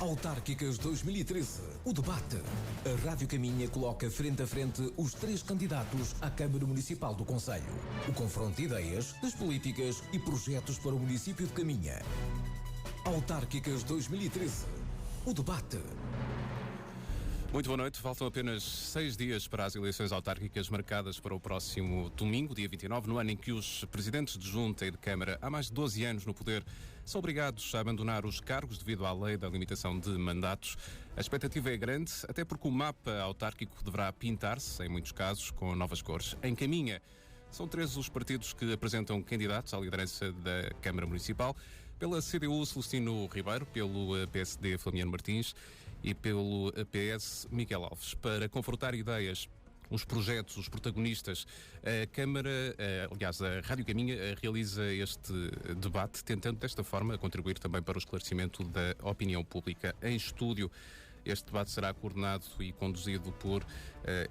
Autárquicas 2013. O debate. A Rádio Caminha coloca frente a frente os 3 candidatos à Câmara Municipal do Concelho. O confronto de ideias, das políticas e projetos para o município de Caminha. Autárquicas 2013. O debate. Muito boa noite. Faltam apenas 6 dias para as eleições autárquicas marcadas para o próximo domingo, dia 29, no ano em que os presidentes de Junta e de Câmara, há mais de 12 anos no poder, são obrigados a abandonar os cargos devido à lei da limitação de mandatos. A expectativa é grande, até porque o mapa autárquico deverá pintar-se, em muitos casos, com novas cores. Em Caminha, são 13 os partidos que apresentam candidatos à liderança da Câmara Municipal. Pela CDU, Celestino Ribeiro, pelo PSD, Flamiano Martins e pelo PS, Miguel Alves. Para confrontar ideias, os projetos, os protagonistas, a Câmara, aliás, a Rádio Caminha realiza este debate, tentando desta forma contribuir também para o esclarecimento da opinião pública em estúdio. Este debate será coordenado e conduzido por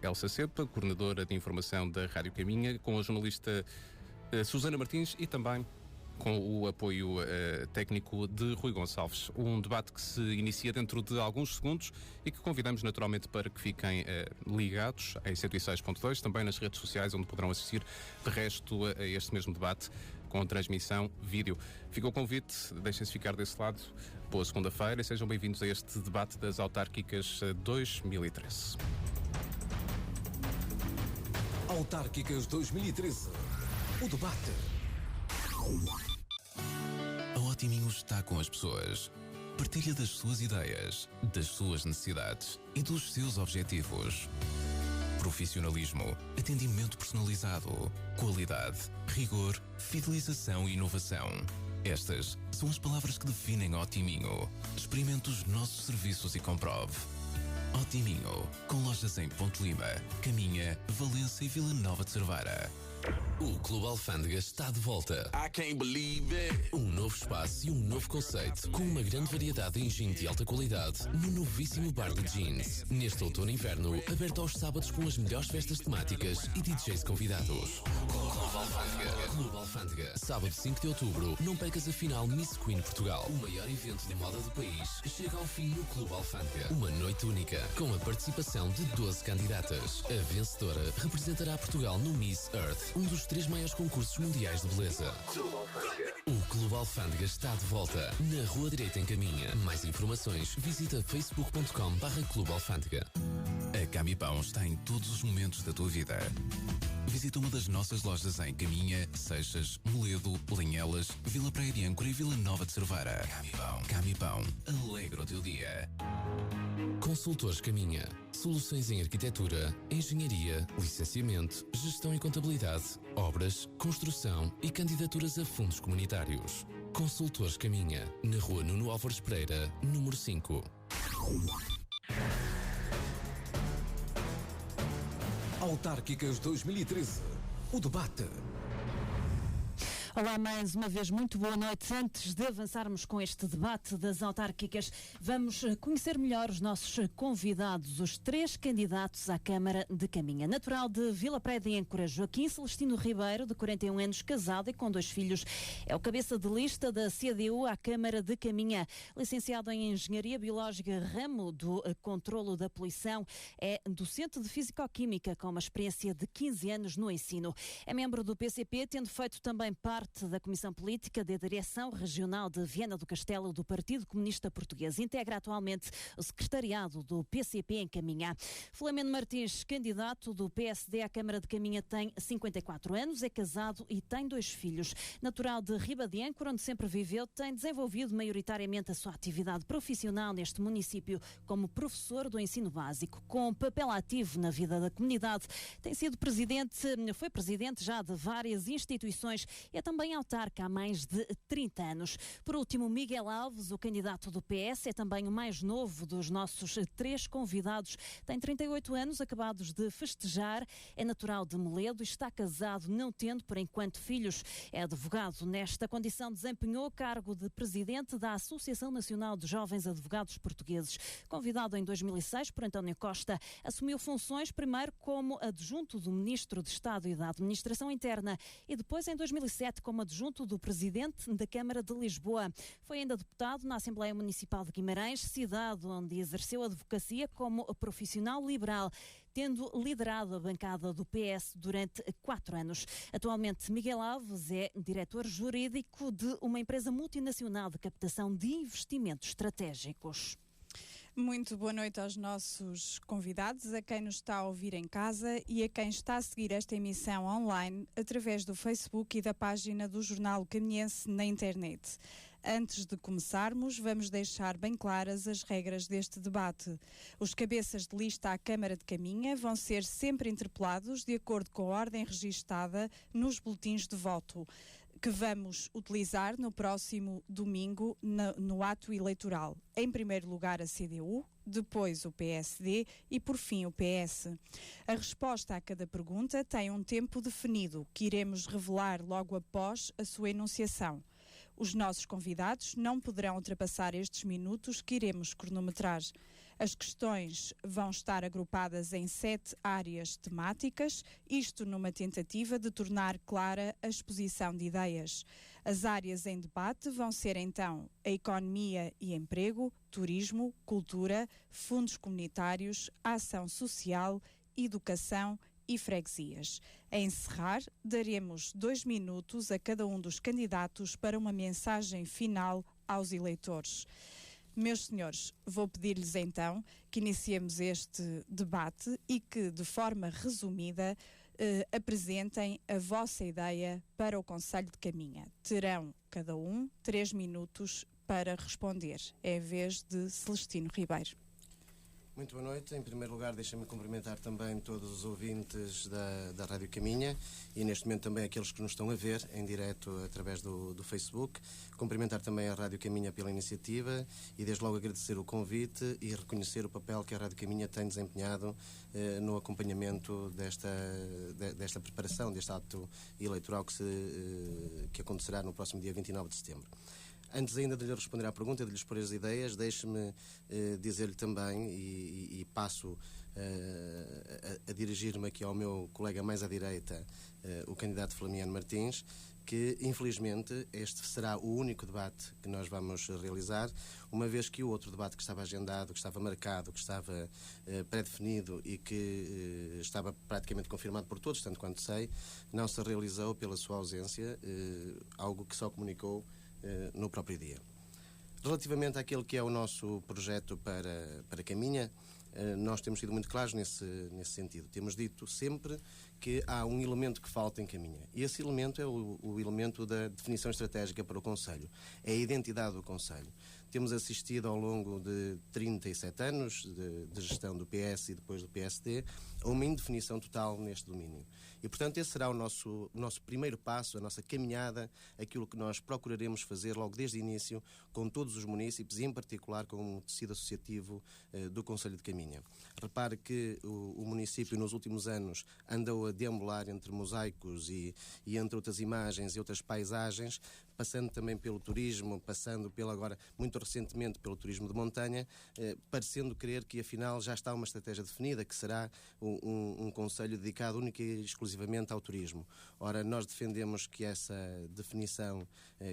Elsa Cepa, coordenadora de informação da Rádio Caminha, com a jornalista Susana Martins e também com o apoio técnico de Rui Gonçalves. Um debate que se inicia dentro de alguns segundos e que convidamos naturalmente para que fiquem ligados em 106.2, também nas redes sociais, onde poderão assistir de resto a este mesmo debate com transmissão vídeo. Fica o convite, deixem-se ficar desse lado. Boa segunda-feira e sejam bem-vindos a este debate das autárquicas 2013. Autárquicas 2013. O debate. A Otiminho está com as pessoas. Partilha das suas ideias, das suas necessidades e dos seus objetivos. Profissionalismo, atendimento personalizado, qualidade, rigor, fidelização e inovação. Estas são as palavras que definem Otiminho. Experimente os nossos serviços e comprove. Otiminho, com lojas em Ponte Lima, Caminha, Valença e Vila Nova de Cerveira. O Clube Alfândega está de volta. I can't believe it. Um novo espaço e um novo conceito, com uma grande variedade em jeans de alta qualidade, no novíssimo bar de jeans. Neste outono e inverno, aberto aos sábados com as melhores festas temáticas e DJs convidados. Clube Alfândega. Clube Alfândega. Sábado 5 de outubro, não percas a final Miss Queen Portugal. O maior evento de moda do país chega ao fim no Clube Alfândega. Uma noite única, com a participação de 12 candidatas. A vencedora representará Portugal no Miss Earth, um dos 3 maiores concursos mundiais de beleza. O Clube Alfândega está de volta, na Rua Direita em Caminha. Mais informações, visita facebook.com/Clube Alfândega. A Camipão está em todos os momentos da tua vida. Visita uma das nossas lojas em Caminha, Seixas, Moledo, Linhelas, Vila Praia de Âncora e Vila Nova de Cerveira. Camipão, alegra o teu dia. Consultores Caminha. Soluções em arquitetura, engenharia, licenciamento, gestão e contabilidade, obras, construção e candidaturas a fundos comunitários. Consultores Caminha, na Rua Nuno Álvares Pereira, número 5. Autárquicas 2013. O debate. Olá, mais uma vez, muito boa noite. Antes de avançarmos com este debate das autárquicas, vamos conhecer melhor os nossos convidados, os 3 candidatos à Câmara de Caminha. Natural de Vila Praia de Âncora, Joaquim Celestino Ribeiro, de 41 anos, casado e com 2 filhos. É o cabeça de lista da CDU à Câmara de Caminha. Licenciado em Engenharia Biológica, ramo do controlo da poluição, é docente de Fisicoquímica, com uma experiência de 15 anos no ensino. É membro do PCP, tendo feito também parte da Comissão Política da Direção Regional de Viana do Castelo do Partido Comunista Português. Integra atualmente o secretariado do PCP em Caminha. Flamiano Martins, candidato do PSD à Câmara de Caminha, tem 54 anos, é casado e tem 2 filhos. Natural de Riba de Âncora, onde sempre viveu, tem desenvolvido maioritariamente a sua atividade profissional neste município como professor do ensino básico. Com papel ativo na vida da comunidade, tem sido foi presidente já de várias instituições e é também autarca há mais de 30 anos. Por último, Miguel Alves, o candidato do PS, é também o mais novo dos nossos 3 convidados. Tem 38 anos, acabados de festejar, é natural de Moledo e está casado, não tendo, por enquanto, filhos. É advogado. Nesta condição, desempenhou o cargo de presidente da Associação Nacional de Jovens Advogados Portugueses. Convidado em 2006 por António Costa, assumiu funções primeiro como adjunto do Ministro de Estado e da Administração Interna e depois, em 2007, debate como adjunto do presidente da Câmara de Lisboa. Foi ainda deputado na Assembleia Municipal de Guimarães, cidade onde exerceu a advocacia como profissional liberal, tendo liderado a bancada do PS durante 4 anos. Atualmente, Miguel Alves é diretor jurídico de uma empresa multinacional de captação de investimentos estratégicos. Muito boa noite aos nossos convidados, a quem nos está a ouvir em casa e a quem está a seguir esta emissão online através do Facebook e da página do Jornal Caminhense na internet. Antes de começarmos, vamos deixar bem claras as regras deste debate. Os cabeças de lista à Câmara de Caminha vão ser sempre interpelados de acordo com a ordem registada nos boletins de voto, que vamos utilizar no próximo domingo no ato eleitoral. Em primeiro lugar a CDU, depois o PSD e por fim o PS. A resposta a cada pergunta tem um tempo definido, que iremos revelar logo após a sua enunciação. Os nossos convidados não poderão ultrapassar estes minutos que iremos cronometrar. As questões vão estar agrupadas em 7 áreas temáticas, isto numa tentativa de tornar clara a exposição de ideias. As áreas em debate vão ser então a economia e emprego, turismo, cultura, fundos comunitários, ação social, educação e freguesias. A encerrar, daremos 2 minutos a cada um dos candidatos para uma mensagem final aos eleitores. Meus senhores, vou pedir-lhes então que iniciemos este debate e que, de forma resumida, apresentem a vossa ideia para o Conselho de Caminha. Terão cada um 3 minutos para responder. É a vez de Celestino Ribeiro. Muito boa noite. Em primeiro lugar, deixem-me cumprimentar também todos os ouvintes da Rádio Caminha e neste momento também aqueles que nos estão a ver em direto através do Facebook. Cumprimentar também a Rádio Caminha pela iniciativa e desde logo agradecer o convite e reconhecer o papel que a Rádio Caminha tem desempenhado no acompanhamento desta preparação, deste ato eleitoral que acontecerá no próximo dia 29 de setembro. Antes ainda de lhe responder à pergunta, de lhe expor as ideias, deixe-me dizer-lhe também, e passo a dirigir-me aqui ao meu colega mais à direita, o candidato Flamiano Martins, que infelizmente este será o único debate que nós vamos realizar, uma vez que o outro debate que estava agendado, que estava marcado, que estava pré-definido e que estava praticamente confirmado por todos, tanto quanto sei, não se realizou pela sua ausência, algo que só comunicou no próprio dia. Relativamente àquele que é o nosso projeto para Caminha, nós temos sido muito claros nesse sentido. Temos dito sempre que há um elemento que falta em Caminha. E esse elemento é o elemento da definição estratégica para o Conselho. É a identidade do Conselho. Temos assistido ao longo de 37 anos de gestão do PS e depois do PSD a uma indefinição total neste domínio. E, portanto, esse será o nosso primeiro passo, a nossa caminhada, aquilo que nós procuraremos fazer logo desde o início com todos os municípios e, em particular, com o tecido associativo do Conselho de Caminha. Repare que o município, nos últimos anos, andou a deambular entre mosaicos e entre outras imagens e outras paisagens, passando também pelo turismo, passando agora, muito recentemente, pelo turismo de montanha, parecendo crer que, afinal, já está uma estratégia definida, que será um concelho dedicado única e exclusivamente ao turismo. Ora, nós defendemos que essa definição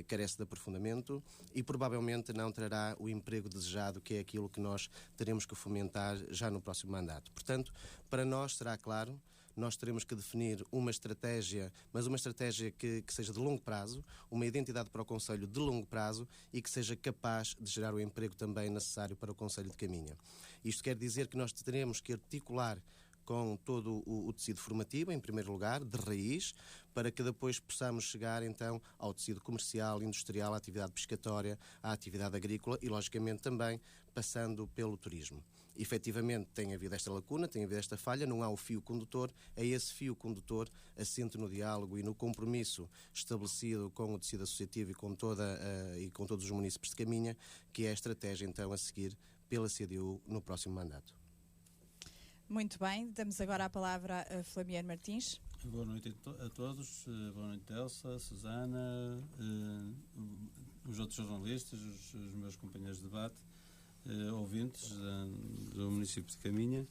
carece de aprofundamento e provavelmente não trará o emprego desejado, que é aquilo que nós teremos que fomentar já no próximo mandato. Portanto, para nós será claro, nós teremos que definir uma estratégia, mas uma estratégia que seja de longo prazo, uma identidade para o Conselho de longo prazo e que seja capaz de gerar o emprego também necessário para o Conselho de Caminha. Isto quer dizer que nós teremos que articular com todo o tecido formativo, em primeiro lugar, de raiz, para que depois possamos chegar, então, ao tecido comercial, industrial, à atividade pescatória, à atividade agrícola e, logicamente, também passando pelo turismo. Efetivamente, tem havido esta lacuna, tem havido esta falha, não há o fio condutor, é esse fio condutor assente no diálogo e no compromisso estabelecido com o tecido associativo e com todos os municípios de Caminha, que é a estratégia, então, a seguir pela CDU no próximo mandato. Muito bem, damos agora a palavra a Flamiano Martins. Boa noite a todos, boa noite Elsa, Susana, os outros jornalistas, os meus companheiros de debate, ouvintes do município de Caminha.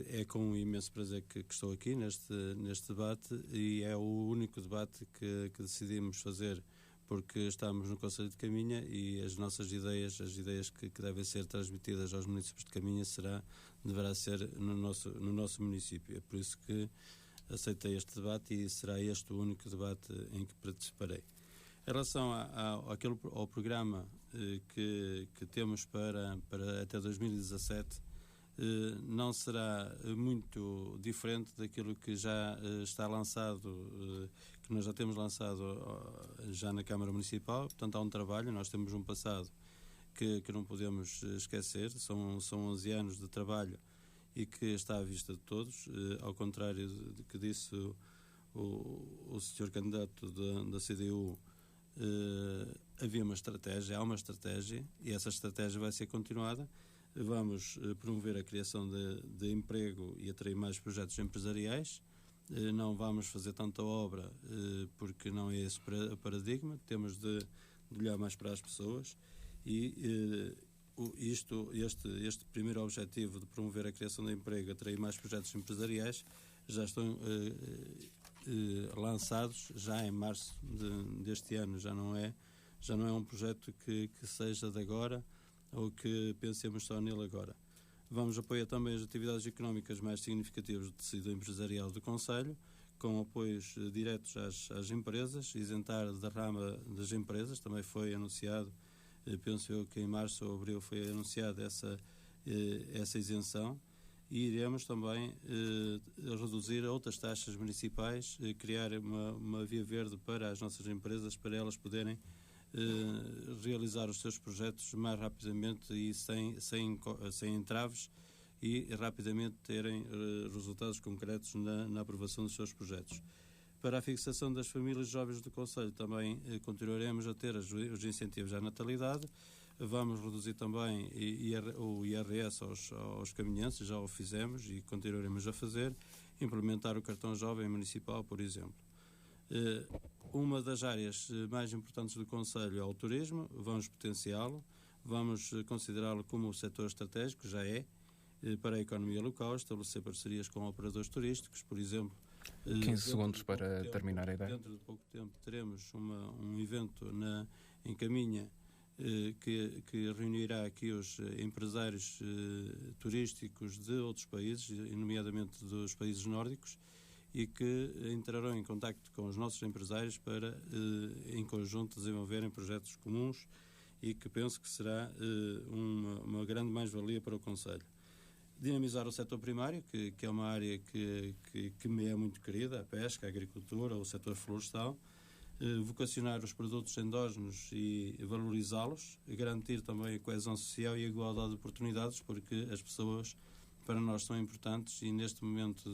é com um imenso prazer que estou aqui neste debate, e é o único debate que decidimos fazer, porque estamos no Conselho de Caminha e as nossas ideias, as ideias que devem ser transmitidas aos municípios de Caminha deverá ser no nosso município. É por isso que aceitei este debate e será este o único debate em que participarei. Em relação ao programa que temos para até 2017, não será muito diferente daquilo que já está lançado, que nós já temos lançado já na Câmara Municipal. Portanto, há um trabalho, nós temos um passado que não podemos esquecer, são 11 anos de trabalho e que está à vista de todos, ao contrário de que disse o senhor candidato da CDU. Havia uma estratégia, há uma estratégia, e essa estratégia vai ser continuada. Vamos promover a criação de emprego e atrair mais projetos empresariais. Não vamos fazer tanta obra porque não é esse o paradigma. Temos de olhar mais para as pessoas e este primeiro objetivo de promover a criação de emprego e atrair mais projetos empresariais já estão lançados já em março deste ano. Já não é um projeto que seja de agora ou que pensemos só nele agora. Vamos apoiar também as atividades económicas mais significativas do tecido empresarial do Concelho, com apoios diretos às empresas, isentar da rama das empresas. Também foi anunciado, penso eu que em março ou abril foi anunciada essa isenção, e iremos também reduzir outras taxas municipais, criar uma via verde para as nossas empresas, para elas poderem realizar os seus projetos mais rapidamente e sem entraves, e rapidamente terem resultados concretos na aprovação dos seus projetos. Para a fixação das famílias jovens do Concelho também continuaremos a ter os incentivos à natalidade. Vamos reduzir também o IRS aos caminhantes, já o fizemos e continuaremos a fazer, implementar o cartão jovem municipal, por exemplo. Uma das áreas mais importantes do Concelho é o turismo. Vamos potenciá-lo, vamos considerá-lo como um setor estratégico, já é, para a economia local, estabelecer parcerias com operadores turísticos, por exemplo. 15 segundos para terminar a ideia. Dentro de pouco tempo teremos um evento em Caminha que reunirá aqui os empresários turísticos de outros países, nomeadamente dos países nórdicos, e que entrarão em contacto com os nossos empresários para, em conjunto, desenvolverem projetos comuns, e que penso que será uma grande mais-valia para o Concelho. Dinamizar o setor primário, que é uma área que me é muito querida, a pesca, a agricultura, o setor florestal, vocacionar os produtos endógenos e valorizá-los, garantir também a coesão social e a igualdade de oportunidades, porque as pessoas para nós são importantes, e neste momento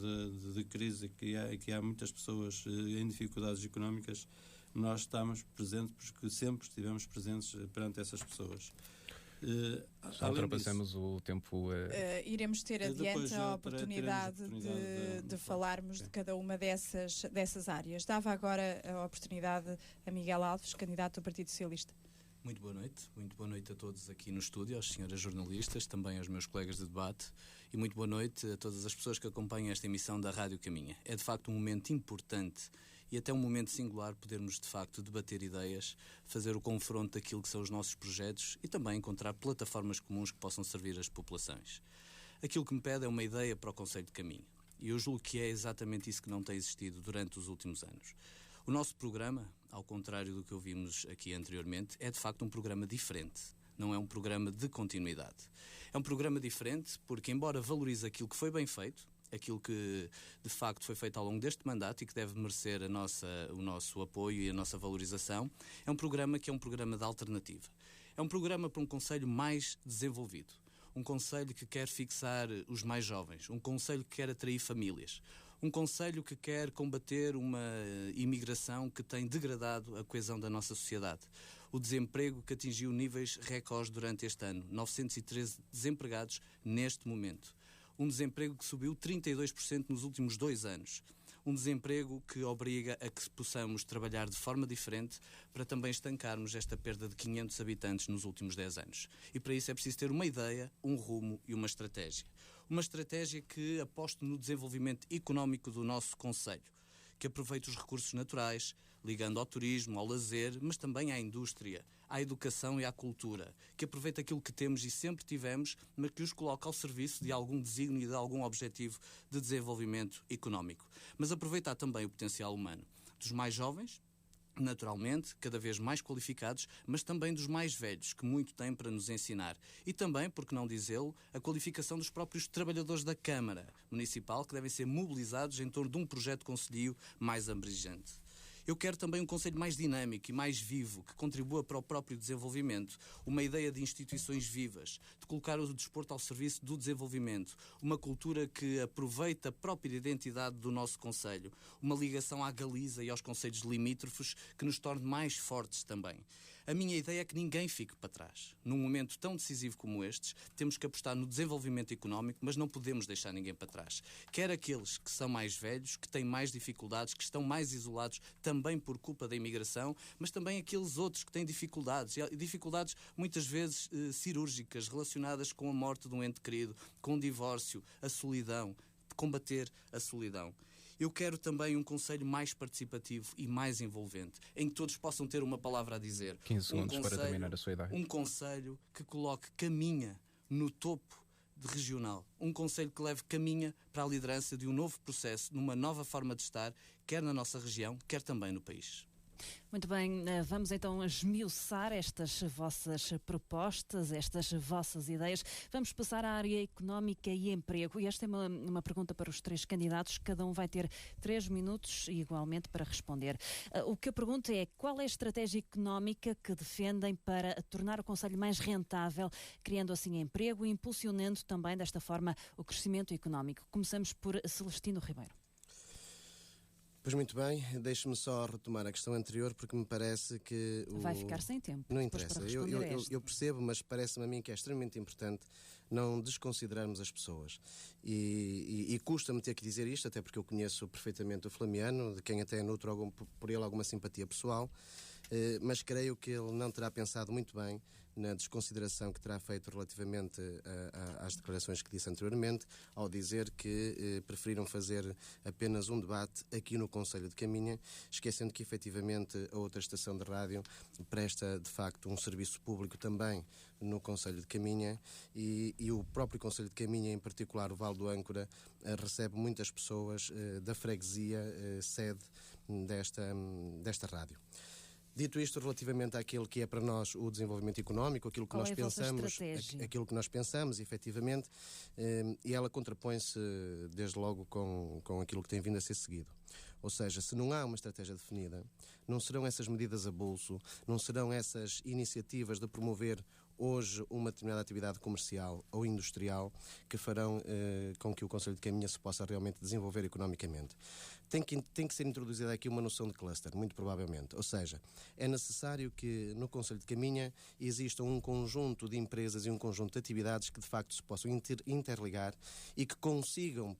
de crise que há muitas pessoas em dificuldades económicas, nós estamos presentes porque sempre estivemos presentes perante essas pessoas. Já ultrapassamos o tempo. Iremos ter adiante a oportunidade de falarmos de cada uma dessas áreas. Dava agora a oportunidade a Miguel Alves, candidato do Partido Socialista. Muito boa noite a todos aqui no estúdio, às senhoras jornalistas, também aos meus colegas de debate, e muito boa noite a todas as pessoas que acompanham esta emissão da Rádio Caminha. É de facto um momento importante e até um momento singular podermos de facto debater ideias, fazer o confronto daquilo que são os nossos projetos e também encontrar plataformas comuns que possam servir as populações. Aquilo que me pede é uma ideia para o Concelho de Caminha, e eu julgo que é exatamente isso que não tem existido durante os últimos anos. O nosso programa, ao contrário do que ouvimos aqui anteriormente, é de facto um programa diferente. Não é um programa de continuidade. É um programa diferente porque, embora valorize aquilo que foi bem feito, aquilo que de facto foi feito ao longo deste mandato e que deve merecer o nosso apoio e a nossa valorização, é um programa que é um programa de alternativa. É um programa para um concelho mais desenvolvido. Um concelho que quer fixar os mais jovens. Um concelho que quer atrair famílias. Um concelho que quer combater uma imigração que tem degradado a coesão da nossa sociedade. O desemprego que atingiu níveis recordes durante este ano. 913 desempregados neste momento. Um desemprego que subiu 32% nos últimos 2 anos. Um desemprego que obriga a que possamos trabalhar de forma diferente para também estancarmos esta perda de 500 habitantes nos últimos 10 anos. E para isso é preciso ter uma ideia, um rumo e uma estratégia. Uma estratégia que aposte no desenvolvimento económico do nosso concelho, que aproveite os recursos naturais, ligando ao turismo, ao lazer, mas também à indústria, à educação e à cultura, que aproveite aquilo que temos e sempre tivemos, mas que os coloque ao serviço de algum desígnio e de algum objetivo de desenvolvimento económico. Mas aproveitar também o potencial humano dos mais jovens, naturalmente, cada vez mais qualificados, mas também dos mais velhos, que muito têm para nos ensinar. E também, por que não dizê-lo, a qualificação dos próprios trabalhadores da Câmara Municipal, que devem ser mobilizados em torno de um projeto concelhio mais abrangente. Eu quero também um concelho mais dinâmico e mais vivo, que contribua para o próprio desenvolvimento, uma ideia de instituições vivas, de colocar o desporto ao serviço do desenvolvimento, uma cultura que aproveita a própria identidade do nosso concelho, uma ligação à Galiza e aos concelhos limítrofes que nos torne mais fortes também. A minha ideia é que ninguém fique para trás. Num momento tão decisivo como estes, temos que apostar no desenvolvimento económico, mas não podemos deixar ninguém para trás. Quer aqueles que são mais velhos, que têm mais dificuldades, que estão mais isolados, também por culpa da imigração, mas também aqueles outros que têm dificuldades, e dificuldades muitas vezes cirúrgicas, relacionadas com a morte de um ente querido, com o divórcio, a solidão, de combater a solidão. Eu quero também um concelho mais participativo e mais envolvente, em que todos possam ter uma palavra a dizer. 15 segundos para terminar a sua ideia. Um concelho que coloque Caminha no topo de regional. Um concelho que leve Caminha para a liderança de um novo processo, numa nova forma de estar, quer na nossa região, quer também no país. Muito bem, vamos então esmiuçar estas vossas propostas, estas vossas ideias. Vamos passar à área económica e emprego. E esta é uma pergunta para os três candidatos. Cada um vai ter 3 minutos igualmente para responder. O que eu pergunto é: qual é a estratégia económica que defendem para tornar o concelho mais rentável, criando assim emprego e impulsionando também desta forma o crescimento económico? Começamos por Celestino Ribeiro. Pois muito bem, deixe-me só retomar a questão anterior, porque me parece que... Vai ficar sem tempo. Não interessa, eu percebo, mas parece-me a mim que é extremamente importante não desconsiderarmos as pessoas. E custa-me ter que dizer isto, até porque eu conheço perfeitamente o Flamiano, de quem até nutro por ele alguma simpatia pessoal, mas creio que ele não terá pensado muito bem na desconsideração que terá feito relativamente às declarações que disse anteriormente, ao dizer que preferiram fazer apenas um debate aqui no Concelho de Caminha, esquecendo que efetivamente a outra estação de rádio presta de facto um serviço público também no Concelho de Caminha e o próprio Concelho de Caminha, em particular o Vale do Âncora, recebe muitas pessoas da freguesia sede desta rádio. Dito isto, relativamente àquilo que é para nós o desenvolvimento económico, aquilo que nós pensamos, efetivamente, e ela contrapõe-se desde logo com aquilo que tem vindo a ser seguido. Ou seja, se não há uma estratégia definida, não serão essas medidas a bolso, não serão essas iniciativas de promover hoje uma determinada atividade comercial ou industrial que farão com que o Concelho de Caminha se possa realmente desenvolver economicamente. Tem que ser introduzida aqui uma noção de cluster, muito provavelmente. Ou seja, é necessário que no Concelho de Caminha exista um conjunto de empresas e um conjunto de atividades que de facto se possam interligar e que consigam,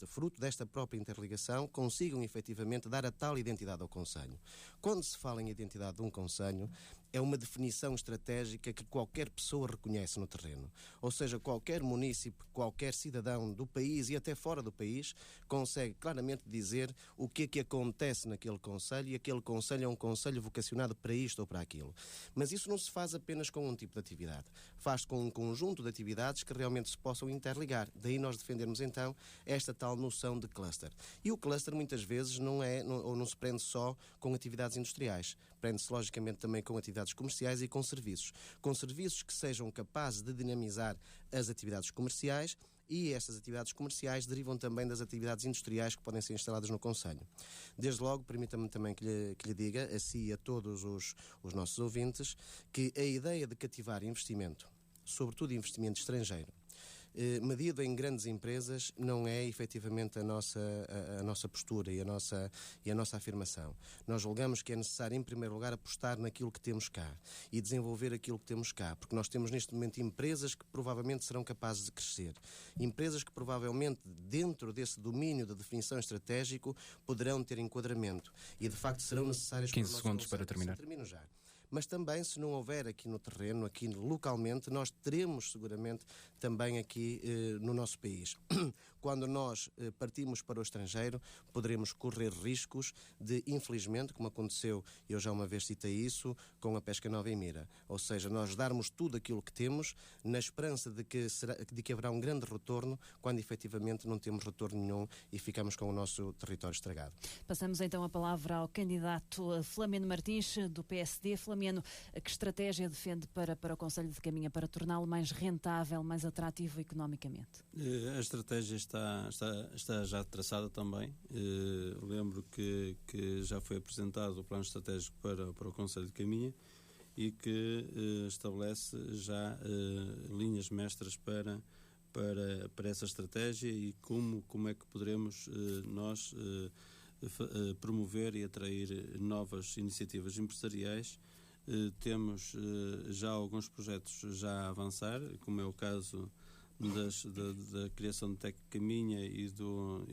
fruto desta própria interligação, consigam efetivamente dar a tal identidade ao concelho. Quando se fala em identidade de um concelho, é uma definição estratégica que qualquer pessoa reconhece no terreno. Ou seja, qualquer munícipe, qualquer cidadão do país e até fora do país consegue claramente dizer o que é que acontece naquele concelho, e aquele concelho é um concelho vocacionado para isto ou para aquilo. Mas isso não se faz apenas com um tipo de atividade. Faz-se com um conjunto de atividades que realmente se possam interligar. Daí nós defendermos então esta tal noção de cluster. E o cluster muitas vezes não se prende só com atividades industriais. Prende-se logicamente também com atividades comerciais e com serviços que sejam capazes de dinamizar as atividades comerciais, e estas atividades comerciais derivam também das atividades industriais que podem ser instaladas no concelho. Desde logo, permita-me também que lhe diga, a si e a todos os nossos ouvintes, que a ideia de cativar investimento, sobretudo investimento estrangeiro, medido em grandes empresas, não é efetivamente a nossa postura e a nossa afirmação. Nós julgamos que é necessário, em primeiro lugar, apostar naquilo que temos cá e desenvolver aquilo que temos cá, porque nós temos neste momento empresas que provavelmente serão capazes de crescer, empresas que provavelmente dentro desse domínio de definição estratégico poderão ter enquadramento e de facto serão necessárias 15 segundos para terminar. Termino já. mas também, se não houver aqui no terreno, aqui localmente, nós teremos seguramente também aqui no nosso país. Quando nós partimos para o estrangeiro, poderemos correr riscos de, infelizmente, como aconteceu, eu já uma vez citei isso, com a pesca nova em mira. Ou seja, nós darmos tudo aquilo que temos na esperança de que haverá um grande retorno, quando efetivamente não temos retorno nenhum e ficamos com o nosso território estragado. Passamos então a palavra ao candidato Flamiano Martins, do PSD. Flamiano, que estratégia defende para o Conselho de Caminha para torná-lo mais rentável, mais atrativo economicamente? A estratégia está já traçada também. Lembro que já foi apresentado o plano estratégico para o Conselho de Caminha e que estabelece já linhas mestras para essa estratégia e como é que poderemos nós promover e atrair novas iniciativas empresariais. Temos já alguns projetos já a avançar, como é o caso da criação de Tec Caminha e do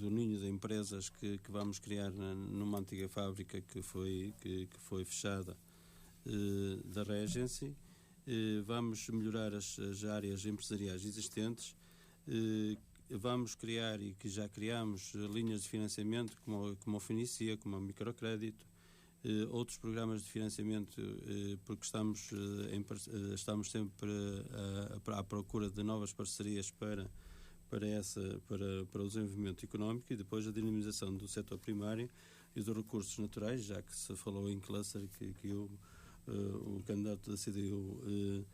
ninho de empresas que vamos criar numa antiga fábrica que foi fechada da Regency. Vamos melhorar as áreas empresariais existentes. Vamos criar, e que já criamos, linhas de financiamento como a Finicia, como o microcrédito, outros programas de financiamento, porque estamos sempre à procura de novas parcerias para o desenvolvimento económico, e depois a dinamização do setor primário e dos recursos naturais, já que se falou em cluster que o candidato da CDU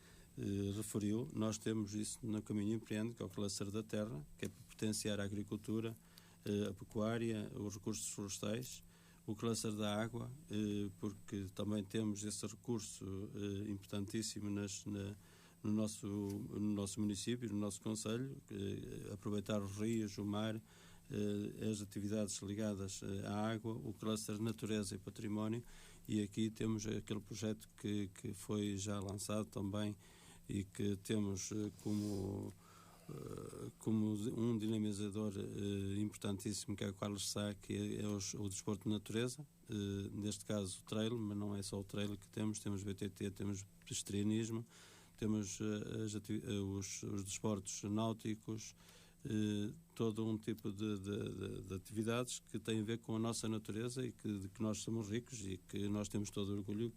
referiu. Nós temos isso no Caminho Empreende, que é o cluster da terra, que é para potenciar a agricultura, a pecuária, os recursos florestais, o cluster da água, porque também temos esse recurso importantíssimo no nosso município, no nosso concelho, aproveitar os rios, o mar, as atividades ligadas à água, o cluster natureza e património, e aqui temos aquele projeto que foi já lançado também e que temos como um dinamizador importantíssimo, que é o Carlos Sá, que é o desporto de natureza, neste caso o trail, mas não é só o trail que temos BTT, temos pedestrianismo, temos os desportos náuticos, todo um tipo de atividades que têm a ver com a nossa natureza e que nós somos ricos e que nós temos todo o orgulho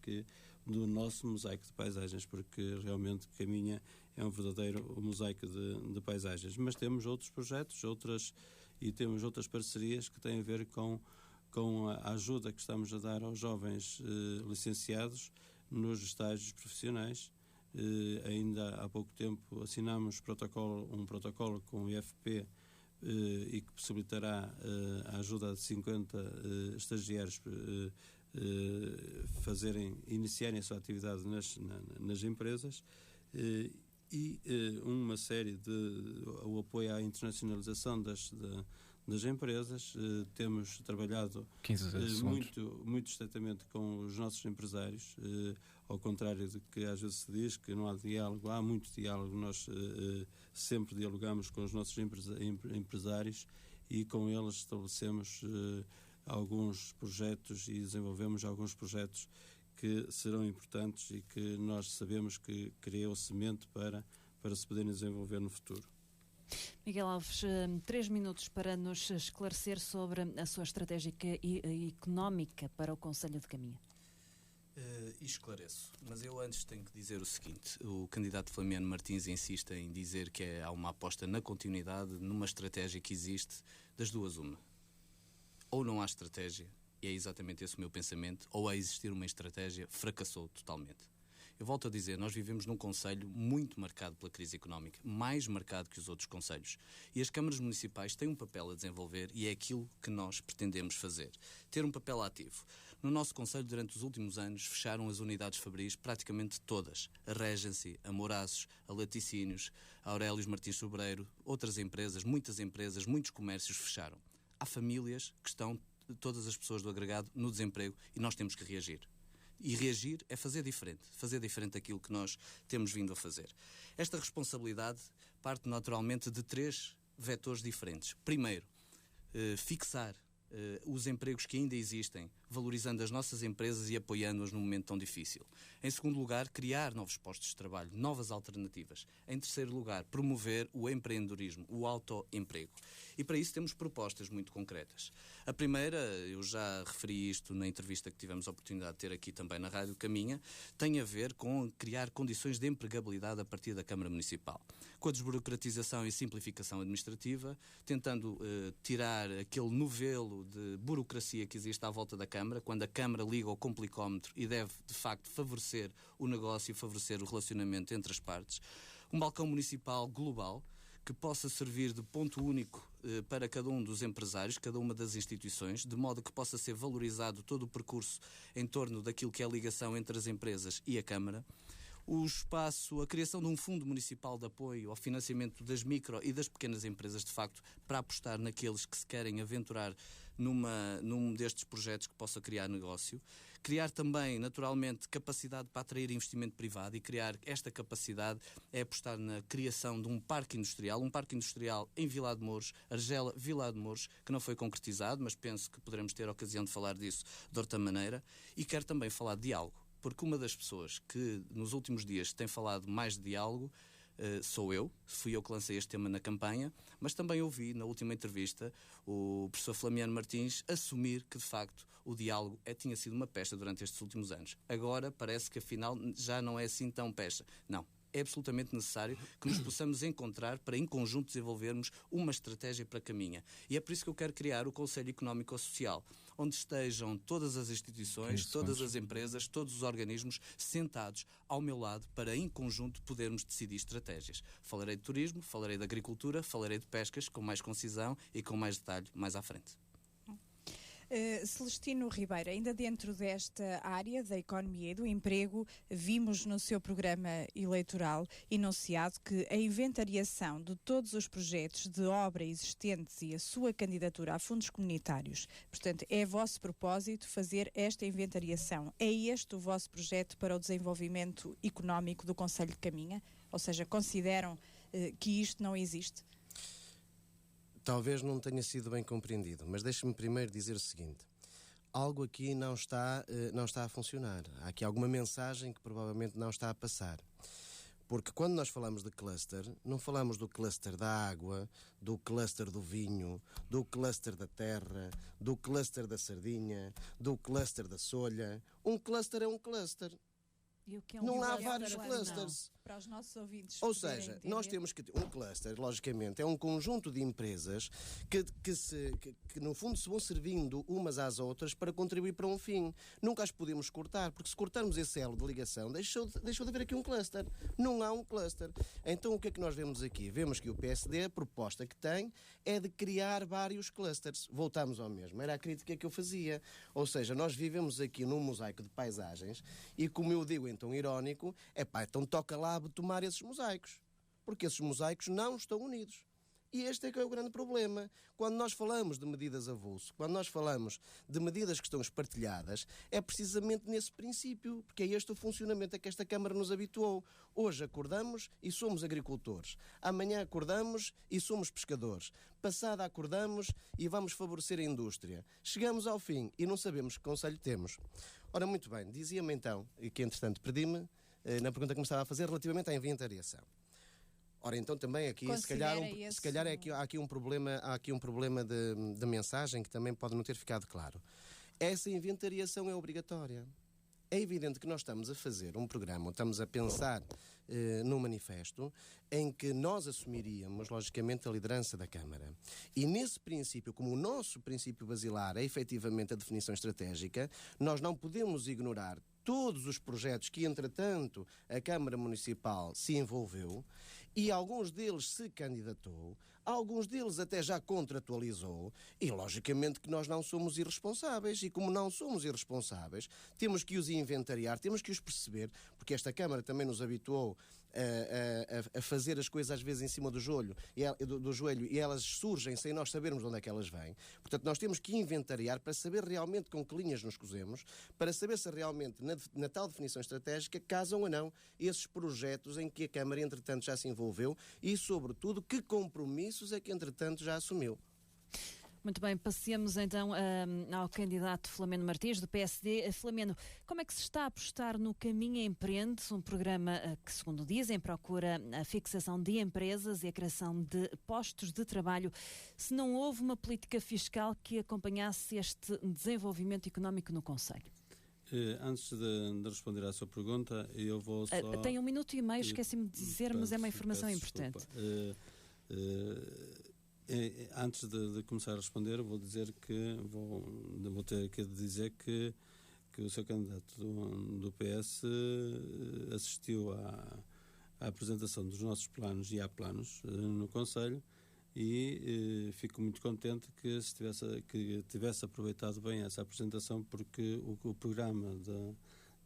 do nosso mosaico de paisagens, porque realmente Caminha é um verdadeiro mosaico de paisagens. Mas temos outros projetos, temos outras parcerias que têm a ver com a ajuda que estamos a dar aos jovens licenciados nos estágios profissionais. Ainda há pouco tempo assinámos um protocolo com o IFP e que possibilitará a ajuda de 50 estagiários iniciarem a sua atividade nas empresas, e uma série o apoio à internacionalização das empresas. Temos trabalhado muito estreitamente com os nossos empresários, ao contrário do que às vezes se diz, que não há diálogo. Há muito diálogo. Nós sempre dialogamos com os nossos empresários e com eles estabelecemos alguns projetos e desenvolvemos alguns projetos que serão importantes e que nós sabemos que criou semente para se poderem desenvolver no futuro. Miguel Alves, 3 minutos para nos esclarecer sobre a sua estratégia económica para o Conselho de Caminha. E esclareço, mas eu antes tenho que dizer o seguinte: o candidato Flamiano Martins insiste em dizer que há uma aposta na continuidade, numa estratégia que existe, das duas uma. Ou não há estratégia, e é exatamente esse o meu pensamento, ou a existir uma estratégia, fracassou totalmente. Eu volto a dizer, nós vivemos num concelho muito marcado pela crise económica, mais marcado que os outros concelhos. E as câmaras municipais têm um papel a desenvolver e é aquilo que nós pretendemos fazer. Ter um papel ativo. No nosso concelho, durante os últimos anos, fecharam as unidades fabris praticamente todas. A Regency, a Moraços, a Laticínios, a Aurélios Martins Sobreiro, outras empresas, muitos comércios fecharam. Há famílias que estão, todas as pessoas do agregado, no desemprego e nós temos que reagir. E reagir é fazer diferente daquilo que nós temos vindo a fazer. Esta responsabilidade parte naturalmente de 3 vetores diferentes. Primeiro, fixar os empregos que ainda existem, valorizando as nossas empresas e apoiando-as num momento tão difícil. Em segundo lugar, criar novos postos de trabalho, novas alternativas. Em terceiro lugar, promover o empreendedorismo, o autoemprego. E para isso temos propostas muito concretas. A primeira, eu já referi isto na entrevista que tivemos a oportunidade de ter aqui também na Rádio Caminha, tem a ver com criar condições de empregabilidade a partir da Câmara Municipal. Com a desburocratização e simplificação administrativa, tentando tirar aquele novelo de burocracia que existe à volta da Câmara, quando a Câmara liga ao complicómetro e deve, de facto, favorecer o negócio e favorecer o relacionamento entre as partes. Um balcão municipal global, que possa servir de ponto único para cada um dos empresários, cada uma das instituições, de modo que possa ser valorizado todo o percurso em torno daquilo que é a ligação entre as empresas e a Câmara. O espaço, a criação de um fundo municipal de apoio ao financiamento das micro e das pequenas empresas, de facto, para apostar naqueles que se querem aventurar num destes projetos que possa criar negócio. Criar também, naturalmente, capacidade para atrair investimento privado, e criar esta capacidade é apostar na criação de um parque industrial em Vilar de Mouros, Argela, Vilar de Mouros, que não foi concretizado, mas penso que poderemos ter a ocasião de falar disso de outra maneira. E quero também falar de diálogo, porque uma das pessoas que nos últimos dias tem falado mais de diálogo sou eu. Fui eu que lancei este tema na campanha, mas também ouvi na última entrevista o professor Flamiano Martins assumir que de facto o diálogo tinha sido uma pecha durante estes últimos anos. Agora parece que afinal já não é assim tão pecha. Não. É absolutamente necessário que nos possamos encontrar para, em conjunto, desenvolvermos uma estratégia para a Caminha. E é por isso que eu quero criar o Conselho Económico-Social, onde estejam todas as instituições, todas as empresas, todos os organismos sentados ao meu lado para, em conjunto, podermos decidir estratégias. Falarei de turismo, falarei de agricultura, falarei de pescas, com mais concisão e com mais detalhe mais à frente. Celestino Ribeiro, ainda dentro desta área da economia e do emprego, vimos no seu programa eleitoral enunciado que a inventariação de todos os projetos de obra existentes e a sua candidatura a fundos comunitários, portanto, é vosso propósito fazer esta inventariação. É este o vosso projeto para o desenvolvimento económico do Concelho de Caminha? Ou seja, consideram que isto não existe? Talvez não tenha sido bem compreendido, mas deixe-me primeiro dizer o seguinte. Algo aqui não está a funcionar. Há aqui alguma mensagem que provavelmente não está a passar. Porque quando nós falamos de cluster, não falamos do cluster da água, do cluster do vinho, do cluster da terra, do cluster da sardinha, do cluster da solha. Um cluster é um cluster. Não há vários clusters. Para os nossos ouvintes. Ou seja, nós temos que ter um cluster, logicamente, é um conjunto de empresas que no fundo se vão servindo umas às outras para contribuir para um fim. Nunca as podemos cortar, porque se cortarmos esse elo de ligação, deixou de haver aqui um cluster. Não há um cluster. Então o que é que nós vemos aqui? Vemos que o PSD, a proposta que tem, é de criar vários clusters. Voltamos ao mesmo. Era a crítica que eu fazia. Ou seja, nós vivemos aqui num mosaico de paisagens e, como eu digo em tom irónico, então toca lá tomar esses mosaicos, porque esses mosaicos não estão unidos. E este é que é o grande problema. Quando nós falamos de medidas avulso, quando nós falamos de medidas que estão espartilhadas, é precisamente nesse princípio, porque é este o funcionamento a que esta Câmara nos habituou. Hoje acordamos e somos agricultores. Amanhã acordamos e somos pescadores. Passada acordamos e vamos favorecer a indústria. Chegamos ao fim e não sabemos que conselho temos. Ora, muito bem, dizia-me então, e que entretanto perdi-me, na pergunta que me estava a fazer relativamente à inventariação. Ora, então também aqui, se calhar há aqui um problema de mensagem que também pode não ter ficado claro. Essa inventariação é obrigatória. É evidente que nós estamos a fazer um programa, estamos a pensar num manifesto em que nós assumiríamos, logicamente, a liderança da Câmara. E nesse princípio, como o nosso princípio basilar é efetivamente a definição estratégica, nós não podemos ignorar todos os projetos que, entretanto, a Câmara Municipal se envolveu e alguns deles se candidatou, alguns deles até já contratualizou e, logicamente, que nós não somos irresponsáveis. E como não somos irresponsáveis, temos que os inventariar, temos que os perceber, porque esta Câmara também nos habituou a fazer as coisas às vezes em cima do joelho e elas surgem sem nós sabermos de onde é que elas vêm. Portanto, nós temos que inventariar para saber realmente com que linhas nos cosemos, para saber se realmente na tal definição estratégica casam ou não esses projetos em que a Câmara entretanto já se envolveu e, sobretudo, que compromissos é que entretanto já assumiu. Muito bem, passemos então ao candidato Flamengo Martins, do PSD. Flamengo, como é que se está a apostar no Caminho Empreende, um programa que, segundo dizem, procura a fixação de empresas e a criação de postos de trabalho, se não houve uma política fiscal que acompanhasse este desenvolvimento económico no concelho? Antes de responder à sua pergunta, eu vou só... Tem 1 minuto e meio, esqueci-me de dizer, mas é uma informação importante. Antes de começar a responder, vou dizer que vou ter aqui de dizer que o seu candidato do PS assistiu à apresentação dos nossos planos, e há planos no Conselho, e fico muito contente que tivesse aproveitado bem essa apresentação, porque o programa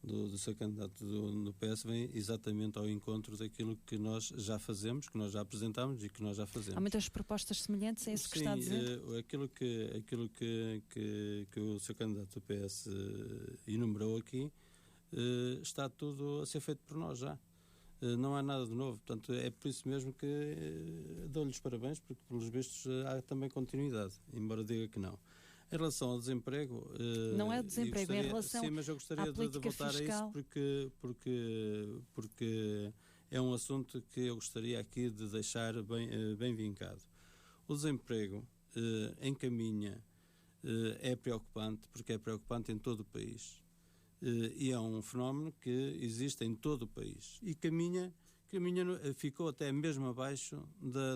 do seu candidato do PS vem exatamente ao encontro daquilo que nós já fazemos, que nós já apresentámos e que nós já fazemos. Há muitas propostas semelhantes, é isso que está a dizer? Aquilo que o seu candidato do PS enumerou aqui está tudo a ser feito por nós já. Não há nada de novo, portanto é por isso mesmo que dou-lhe os parabéns, porque pelos vistos há também continuidade, embora diga que não. Em relação ao desemprego... Não é o desemprego, é em relação sim, mas eu gostaria de voltar fiscal. a isso porque é um assunto que eu gostaria aqui de deixar bem vincado. O desemprego em Caminha é preocupante, porque é preocupante em todo o país. E é um fenómeno que existe em todo o país. E Caminha ficou até mesmo abaixo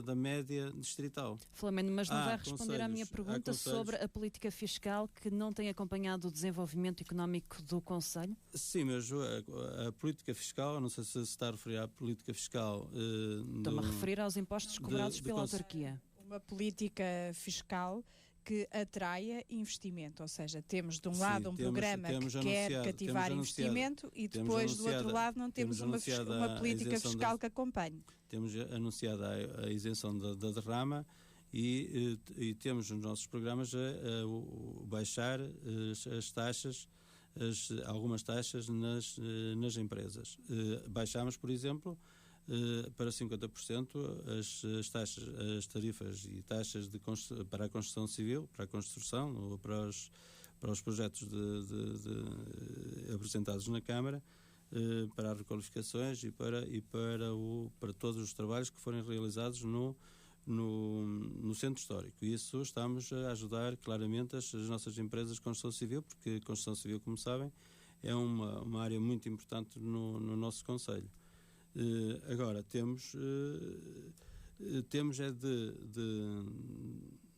da média distrital. Flamengo, mas não vai responder à minha pergunta sobre a política fiscal que não tem acompanhado o desenvolvimento económico do Conselho? Sim, mas a política fiscal, não sei se está a referir à política fiscal... Estou-me a referir aos impostos cobrados pela autarquia. Uma política fiscal que atraia investimento, ou seja, temos de um lado um programa que quer cativar investimento e depois do outro lado não temos uma política fiscal que acompanhe. Temos anunciado a isenção da derrama e temos nos nossos programas a baixar as taxas, algumas taxas nas empresas. Baixámos, por exemplo, para 50% as tarifas e taxas para a construção civil, para a construção ou para os projetos apresentados na Câmara, para as requalificações e para todos os trabalhos que forem realizados no centro histórico. E isso estamos a ajudar claramente as nossas empresas de construção civil, porque a construção civil, como sabem, é uma área muito importante no nosso concelho. Agora, temos é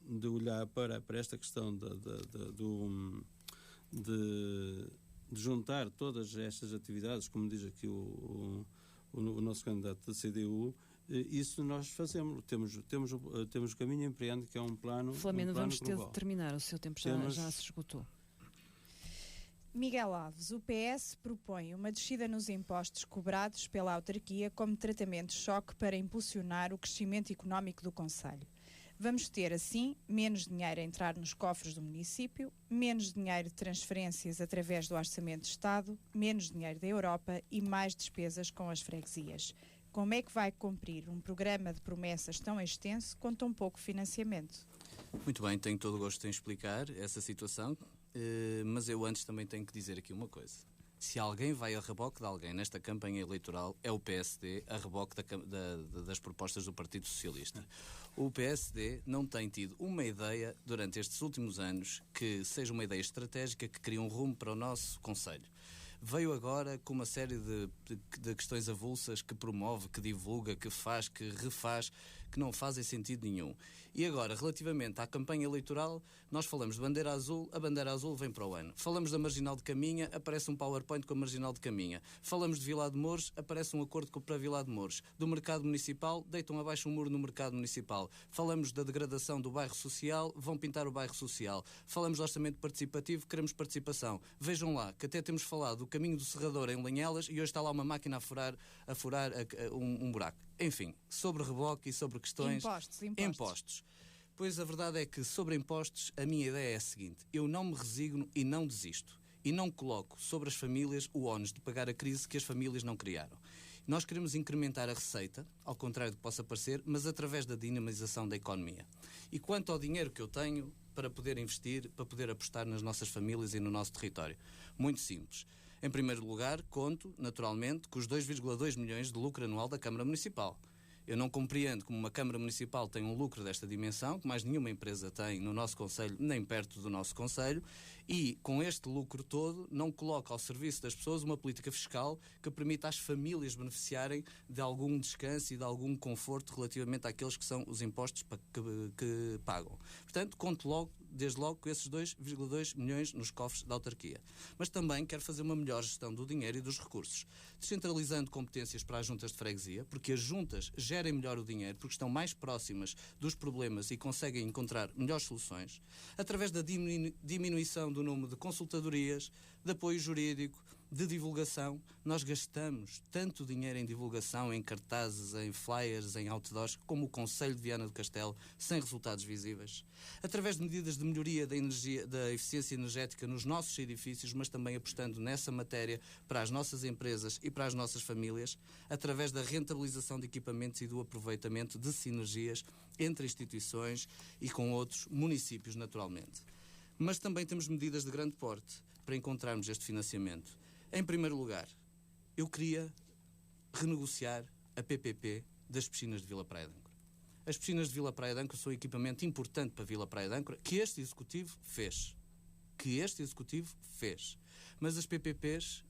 de olhar para esta questão de juntar todas estas atividades, como diz aqui o nosso candidato da CDU. Isso nós fazemos. Temos o Caminho Empreende, que é um plano. Flamengo, vamos ter de terminar, o seu tempo já se esgotou. Miguel Alves, o PS propõe uma descida nos impostos cobrados pela autarquia como tratamento de choque para impulsionar o crescimento económico do concelho. Vamos ter, assim, menos dinheiro a entrar nos cofres do município, menos dinheiro de transferências através do Orçamento de Estado, menos dinheiro da Europa e mais despesas com as freguesias. Como é que vai cumprir um programa de promessas tão extenso com tão pouco financiamento? Muito bem, tenho todo o gosto em explicar essa situação. Mas eu antes também tenho que dizer aqui uma coisa. Se alguém vai a reboque de alguém nesta campanha eleitoral, é o PSD a reboque das propostas do Partido Socialista. O PSD não tem tido uma ideia durante estes últimos anos que seja uma ideia estratégica que crie um rumo para o nosso concelho. Veio agora com uma série de questões avulsas que promove, que divulga, que faz, que refaz, que não fazem sentido nenhum. E agora, relativamente à campanha eleitoral, nós falamos de bandeira azul, a bandeira azul vem para o ano. Falamos da Marginal de Caminha, aparece um PowerPoint com a Marginal de Caminha. Falamos de Vilar de Mouros, aparece um acordo para Vilar de Mouros. Do mercado municipal, deitam abaixo um muro no mercado municipal. Falamos da degradação do bairro social, vão pintar o bairro social. Falamos do orçamento participativo, queremos participação. Vejam lá, que até temos falado do caminho do Serrador em Linhelas e hoje está lá uma máquina a furar um buraco. Enfim, sobre reboque e sobre questões... Impostos. Pois a verdade é que sobre impostos a minha ideia é a seguinte: eu não me resigno e não desisto. E não coloco sobre as famílias o ónus de pagar a crise que as famílias não criaram. Nós queremos incrementar a receita, ao contrário do que possa parecer, mas através da dinamização da economia. E quanto ao dinheiro que eu tenho, para poder investir, para poder apostar nas nossas famílias e no nosso território? Muito simples. Em primeiro lugar, conto, naturalmente, com os 2,2 milhões de lucro anual da Câmara Municipal. Eu não compreendo como uma Câmara Municipal tem um lucro desta dimensão, que mais nenhuma empresa tem no nosso Concelho, nem perto do nosso Concelho, e com este lucro todo não coloca ao serviço das pessoas uma política fiscal que permita às famílias beneficiarem de algum descanso e de algum conforto relativamente àqueles que são os impostos que pagam. Portanto, conto desde logo com esses 2,2 milhões nos cofres da autarquia. Mas também quero fazer uma melhor gestão do dinheiro e dos recursos, descentralizando competências para as juntas de freguesia, porque as juntas gerem melhor o dinheiro, porque estão mais próximas dos problemas e conseguem encontrar melhores soluções, através da diminuição do número de consultadorias, de apoio jurídico, de divulgação. Nós gastamos tanto dinheiro em divulgação, em cartazes, em flyers, em outdoors, como o Concelho de Viana do Castelo, sem resultados visíveis. Através de medidas de melhoria da eficiência energética nos nossos edifícios, mas também apostando nessa matéria para as nossas empresas e para as nossas famílias, através da rentabilização de equipamentos e do aproveitamento de sinergias entre instituições e com outros municípios, naturalmente. Mas também temos medidas de grande porte para encontrarmos este financiamento. Em primeiro lugar, eu queria renegociar a PPP das piscinas de Vila Praia de Âncora. As piscinas de Vila Praia de Âncora são um equipamento importante para Vila Praia de Âncora que este Executivo fez. Mas as PPPs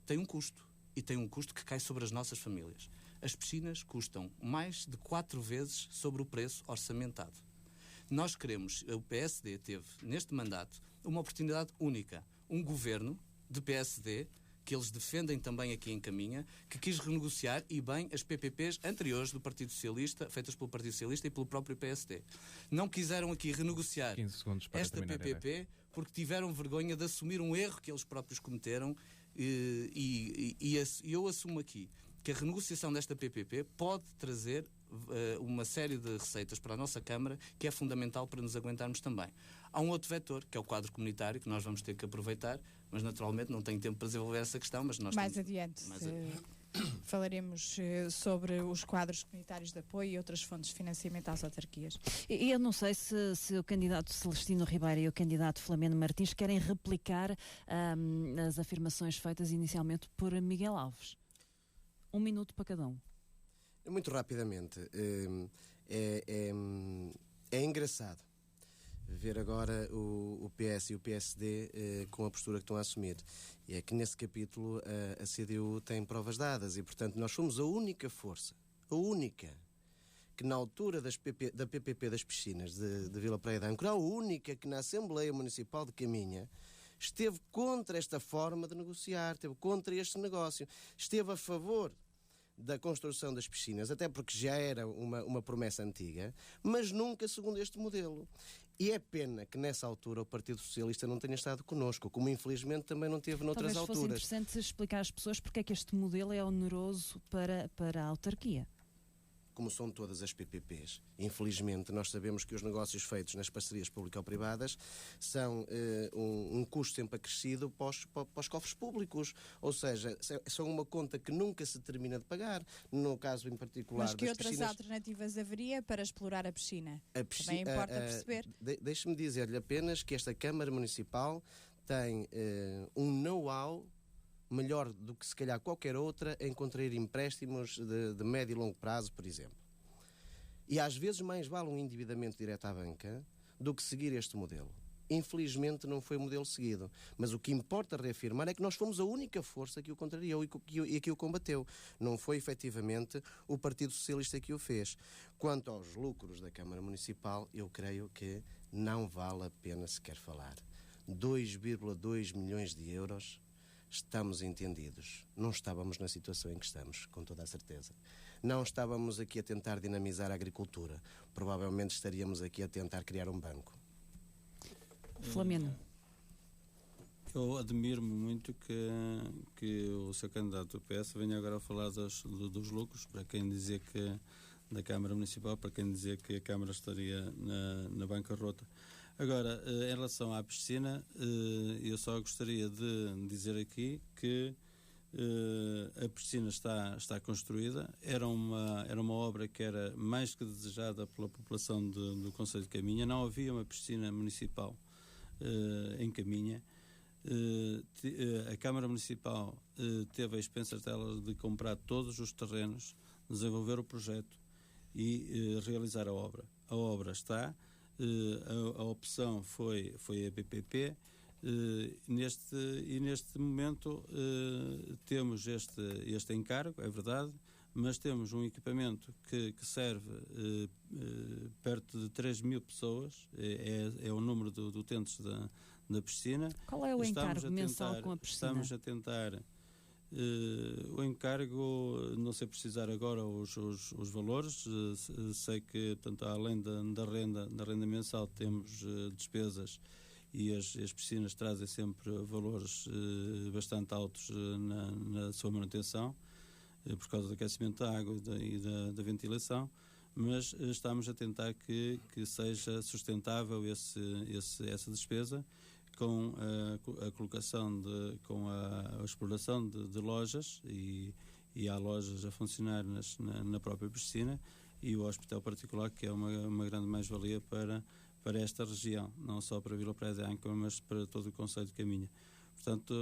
têm um custo, e têm um custo que cai sobre as nossas famílias. As piscinas custam mais de 4 vezes sobre o preço orçamentado. Nós queremos, o PSD teve neste mandato uma oportunidade única, um governo de PSD, que eles defendem também aqui em Caminha, que quis renegociar, e bem, as PPPs anteriores do Partido Socialista, feitas pelo Partido Socialista e pelo próprio PSD. Não quiseram aqui renegociar esta PPP porque tiveram vergonha de assumir um erro que eles próprios cometeram, e eu assumo aqui que a renegociação desta PPP pode trazer uma série de receitas para a nossa Câmara que é fundamental para nos aguentarmos também. Há um outro vetor, que é o quadro comunitário, que nós vamos ter que aproveitar, mas naturalmente não tenho tempo para desenvolver essa questão, mas nós adiante. Falaremos sobre os quadros comunitários de apoio e outras fontes de financiamento às autarquias. E eu não sei se o candidato Celestino Ribeiro e o candidato Flamengo Martins querem replicar as afirmações feitas inicialmente por Miguel Alves. 1 minuto para cada um. Muito rapidamente, é engraçado ver agora o PS e o PSD com a postura que estão a assumir. E é que nesse capítulo a CDU tem provas dadas e, portanto, nós fomos a única força, a única, que na altura da PPP das piscinas de Vila Praia de Âncora, a única que na Assembleia Municipal de Caminha esteve contra esta forma de negociar, esteve contra este negócio, esteve a favor da construção das piscinas, até porque já era uma promessa antiga, mas nunca segundo este modelo. E é pena que nessa altura o Partido Socialista não tenha estado connosco, como infelizmente também não teve noutras alturas. Talvez fosse interessante explicar às pessoas porque é que este modelo é oneroso para a autarquia. Como são todas as PPPs. Infelizmente, nós sabemos que os negócios feitos nas parcerias público-privadas são um custo sempre acrescido para os cofres públicos. Ou seja, são uma conta que nunca se termina de pagar. No caso em particular das piscinas... Mas que outras alternativas haveria para explorar a piscina? Também importa perceber. Deixe-me dizer-lhe apenas que esta Câmara Municipal tem um know-how melhor do que se calhar qualquer outra em contrair empréstimos de médio e longo prazo, por exemplo. E às vezes mais vale um endividamento direto à banca do que seguir este modelo. Infelizmente não foi o modelo seguido, mas o que importa reafirmar é que nós fomos a única força que o contrariou e que o combateu. Não foi efetivamente o Partido Socialista que o fez. Quanto aos lucros da Câmara Municipal, eu creio que não vale a pena sequer falar. 2,2 milhões de euros... Estamos entendidos. Não estávamos na situação em que estamos, com toda a certeza. Não estávamos aqui a tentar dinamizar a agricultura. Provavelmente estaríamos aqui a tentar criar um banco. Flamengo. Eu admiro-me muito que o seu candidato do PS venha agora a falar dos lucros, para quem dizia que da Câmara Municipal, para quem dizia que a Câmara estaria na bancarrota. Agora, em relação à piscina, eu só gostaria de dizer aqui que A piscina está construída. Era uma obra que era mais que desejada pela população do Concelho de Caminha. Não havia uma piscina municipal em Caminha. A Câmara Municipal teve a expensas dela de comprar todos os terrenos, desenvolver o projeto e realizar a obra. A obra está, a opção foi a PPP. Neste momento temos este encargo, é verdade, mas temos um equipamento que serve perto de 3.000 pessoas, é o número de utentes da piscina. Qual é o encargo mensal com a piscina? Estamos a tentar o encargo, não sei precisar agora os valores, sei que, portanto, além da renda mensal, temos despesas, e as piscinas trazem sempre valores bastante altos na sua manutenção, por causa do aquecimento da água e da ventilação, mas estamos a tentar que seja sustentável essa despesa, com a colocação, com a exploração de lojas, e há lojas a funcionar na própria piscina, e o hospital particular, que é uma grande mais-valia para esta região, não só para Vila Praia de Âncora, mas para todo o Concelho de Caminha. Portanto,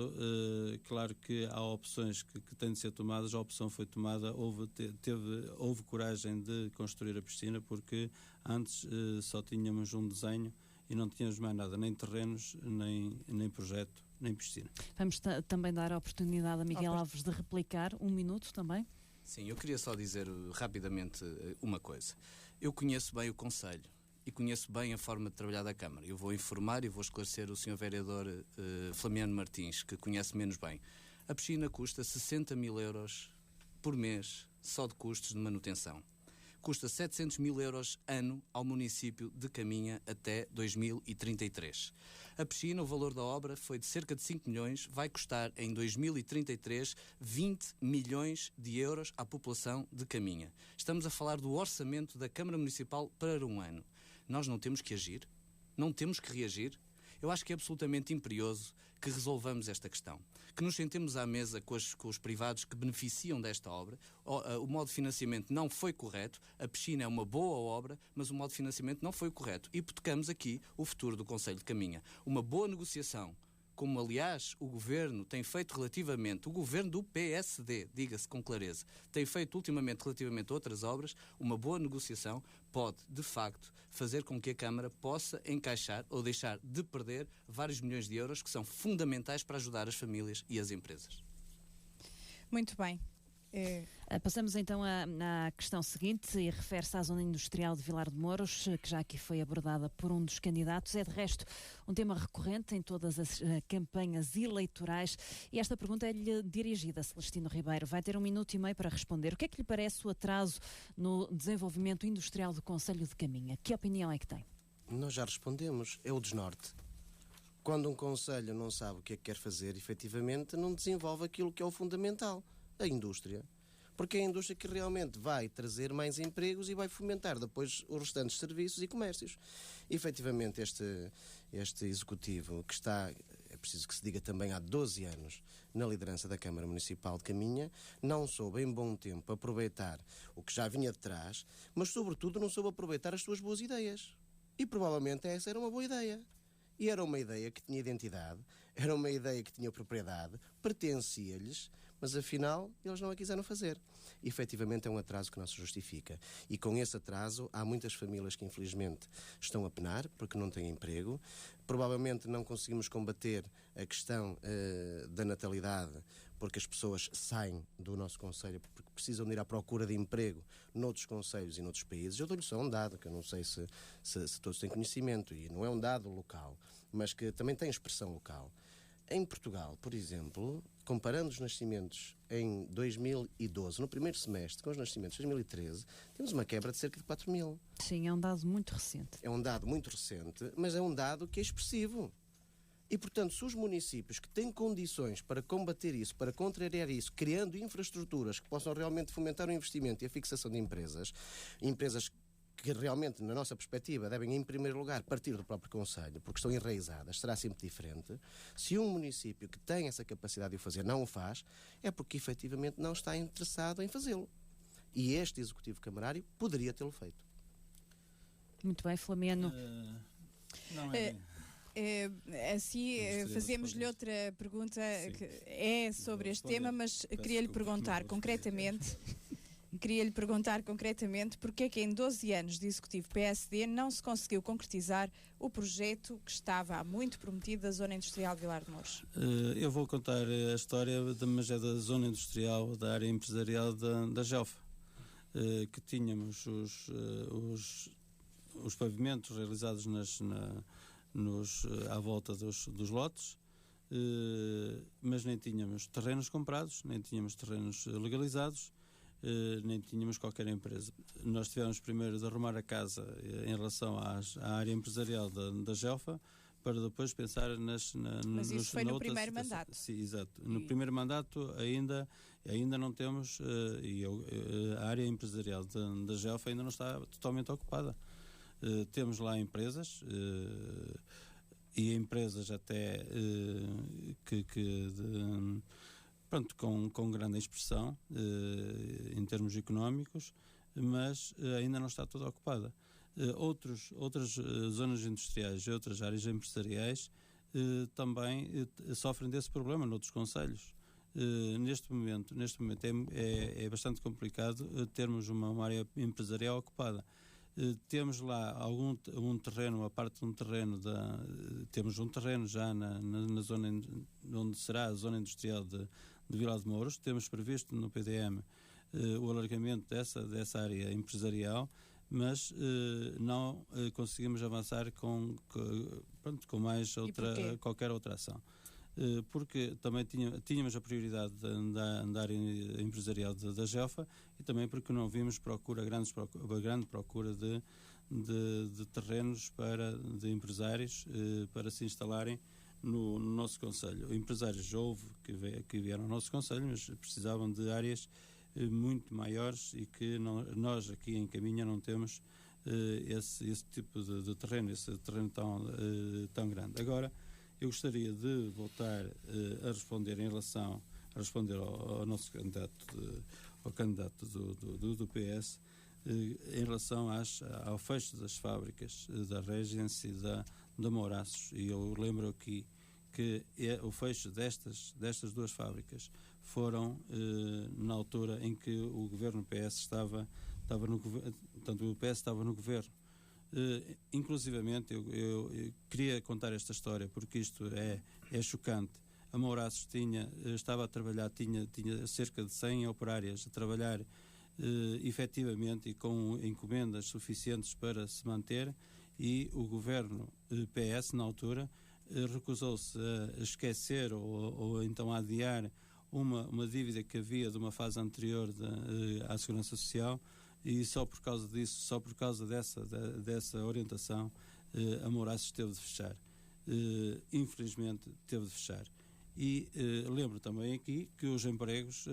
claro que há opções que têm de ser tomadas. A opção foi tomada, houve coragem de construir a piscina, porque antes só tínhamos um desenho e não tínhamos mais nada, nem terrenos, nem projeto, nem piscina. Vamos também dar a oportunidade a Miguel Alves de replicar, 1 minuto também. Sim, eu queria só dizer rapidamente uma coisa. Eu conheço bem o Concelho e conheço bem a forma de trabalhar da Câmara. Eu vou informar e vou esclarecer o Sr. Vereador Flamiano Martins, que conhece menos bem. A piscina custa 60.000 euros por mês, só de custos de manutenção. Custa 700.000 euros ano ao município de Caminha até 2033. A piscina, o valor da obra foi de cerca de 5 milhões, vai custar em 2033 20 milhões de euros à população de Caminha. Estamos a falar do orçamento da Câmara Municipal para um ano. Nós não temos que agir? Não temos que reagir? Eu acho que é absolutamente imperioso que resolvamos esta questão. Que nos sentemos à mesa com os privados que beneficiam desta obra. O modo de financiamento não foi correto. A piscina é uma boa obra, mas o modo de financiamento não foi correto. Hipotecamos aqui o futuro do Concelho de Caminha. Uma boa negociação, como aliás o Governo tem feito relativamente, o Governo do PSD, diga-se com clareza, tem feito ultimamente relativamente a outras obras, uma boa negociação pode, de facto, fazer com que a Câmara possa encaixar ou deixar de perder vários milhões de euros que são fundamentais para ajudar as famílias e as empresas. Muito bem. Passamos então à questão seguinte, e refere-se à zona industrial de Vilar de Mouros, que já aqui foi abordada por um dos candidatos. É de resto um tema recorrente em todas as campanhas eleitorais, e esta pergunta é-lhe dirigida a Celestino Ribeiro. Vai ter 1 minuto e meio para responder. O que é que lhe parece o atraso no desenvolvimento industrial do Concelho de Caminha? Que opinião é que tem? Nós já respondemos, é o desnorte. Quando um concelho não sabe o que é que quer fazer, efetivamente não desenvolve aquilo que é o fundamental, a indústria. Porque é a indústria que realmente vai trazer mais empregos e vai fomentar depois os restantes serviços e comércios. E, efetivamente, este executivo, que está, é preciso que se diga também, há 12 anos na liderança da Câmara Municipal de Caminha, não soube em bom tempo aproveitar o que já vinha de trás, mas sobretudo não soube aproveitar as suas boas ideias. E provavelmente essa era uma boa ideia. E era uma ideia que tinha identidade, era uma ideia que tinha propriedade, pertencia-lhes, mas afinal eles não a quiseram fazer. E, efetivamente, é um atraso que não se justifica. E com esse atraso há muitas famílias que infelizmente estão a penar porque não têm emprego. Provavelmente não conseguimos combater a questão da natalidade porque as pessoas saem do nosso concelho porque precisam de ir à procura de emprego noutros concelhos e noutros países. Eu dou-lhe só um dado, que eu não sei se todos têm conhecimento, e não é um dado local, mas que também tem expressão local. Em Portugal, por exemplo, comparando os nascimentos em 2012, no primeiro semestre, com os nascimentos de 2013, temos uma quebra de cerca de 4.000. Sim, é um dado muito recente. É um dado muito recente, mas é um dado que é expressivo. E, portanto, se os municípios que têm condições para combater isso, para contrariar isso, criando infraestruturas que possam realmente fomentar o investimento e a fixação de empresas que realmente, na nossa perspectiva, devem, em primeiro lugar, partir do próprio Conselho, porque estão enraizadas, será sempre diferente. Se um município que tem essa capacidade de o fazer não o faz, é porque, efetivamente, não está interessado em fazê-lo. E este Executivo Camarário poderia tê-lo feito. Muito bem, Flamiano. Fazemos-lhe outra pergunta que é sobre este tema, mas queria-lhe perguntar concretamente... Queria-lhe perguntar concretamente porque é que em 12 anos de Executivo PSD não se conseguiu concretizar o projeto que estava há muito prometido da Zona Industrial de Vilar de Mouros. Eu vou contar a história, mas é da Zona Industrial, da área empresarial da Gelfa, que tínhamos os pavimentos realizados à volta dos lotes, mas nem tínhamos terrenos comprados, nem tínhamos terrenos legalizados, nem tínhamos qualquer empresa. Nós tivemos primeiro de arrumar a casa em relação à área empresarial da Gelfa, para depois pensar Mas isso foi no primeiro mandato. Sim, exato. No primeiro mandato ainda não temos, a área empresarial da Gelfa ainda não está totalmente ocupada. Temos lá empresas, e empresas até com grande expressão em termos económicos, mas ainda não está toda ocupada. Outras zonas industriais e outras áreas empresariais também sofrem desse problema noutros concelhos. Neste momento é bastante complicado termos uma área empresarial ocupada. Temos lá um terreno, a parte de um terreno, temos um terreno já na zona onde será a zona industrial de Vilar de Mouros. Temos previsto no PDM o alargamento dessa área empresarial, mas não conseguimos avançar com mais qualquer outra ação. Porque também tínhamos a prioridade da área empresarial da Gelfa, e também porque não vimos grande procura de terrenos de empresários para se instalarem no nosso concelho. Empresários houve que vieram ao nosso concelho, mas precisavam de áreas muito maiores, e que nós aqui em Caminha não temos esse tipo de terreno, esse terreno tão grande. Agora, eu gostaria de voltar a responder ao nosso candidato do PS, em relação ao fecho das fábricas da Regency e da Mouraços. E eu lembro aqui que o fecho destas duas fábricas foram na altura em que o governo PS estava no governo, portanto o PS estava no governo. Inclusivamente eu queria contar esta história porque isto é chocante. A Mouraços estava a trabalhar, tinha cerca de 100 operárias a trabalhar efetivamente e com encomendas suficientes para se manter, e o governo PS na altura recusou-se a esquecer ou então a adiar uma dívida que havia de uma fase anterior à Segurança Social, e só por causa disso, só por causa dessa orientação, a Mouraços teve de fechar. Infelizmente teve de fechar. E lembro também aqui que os empregos,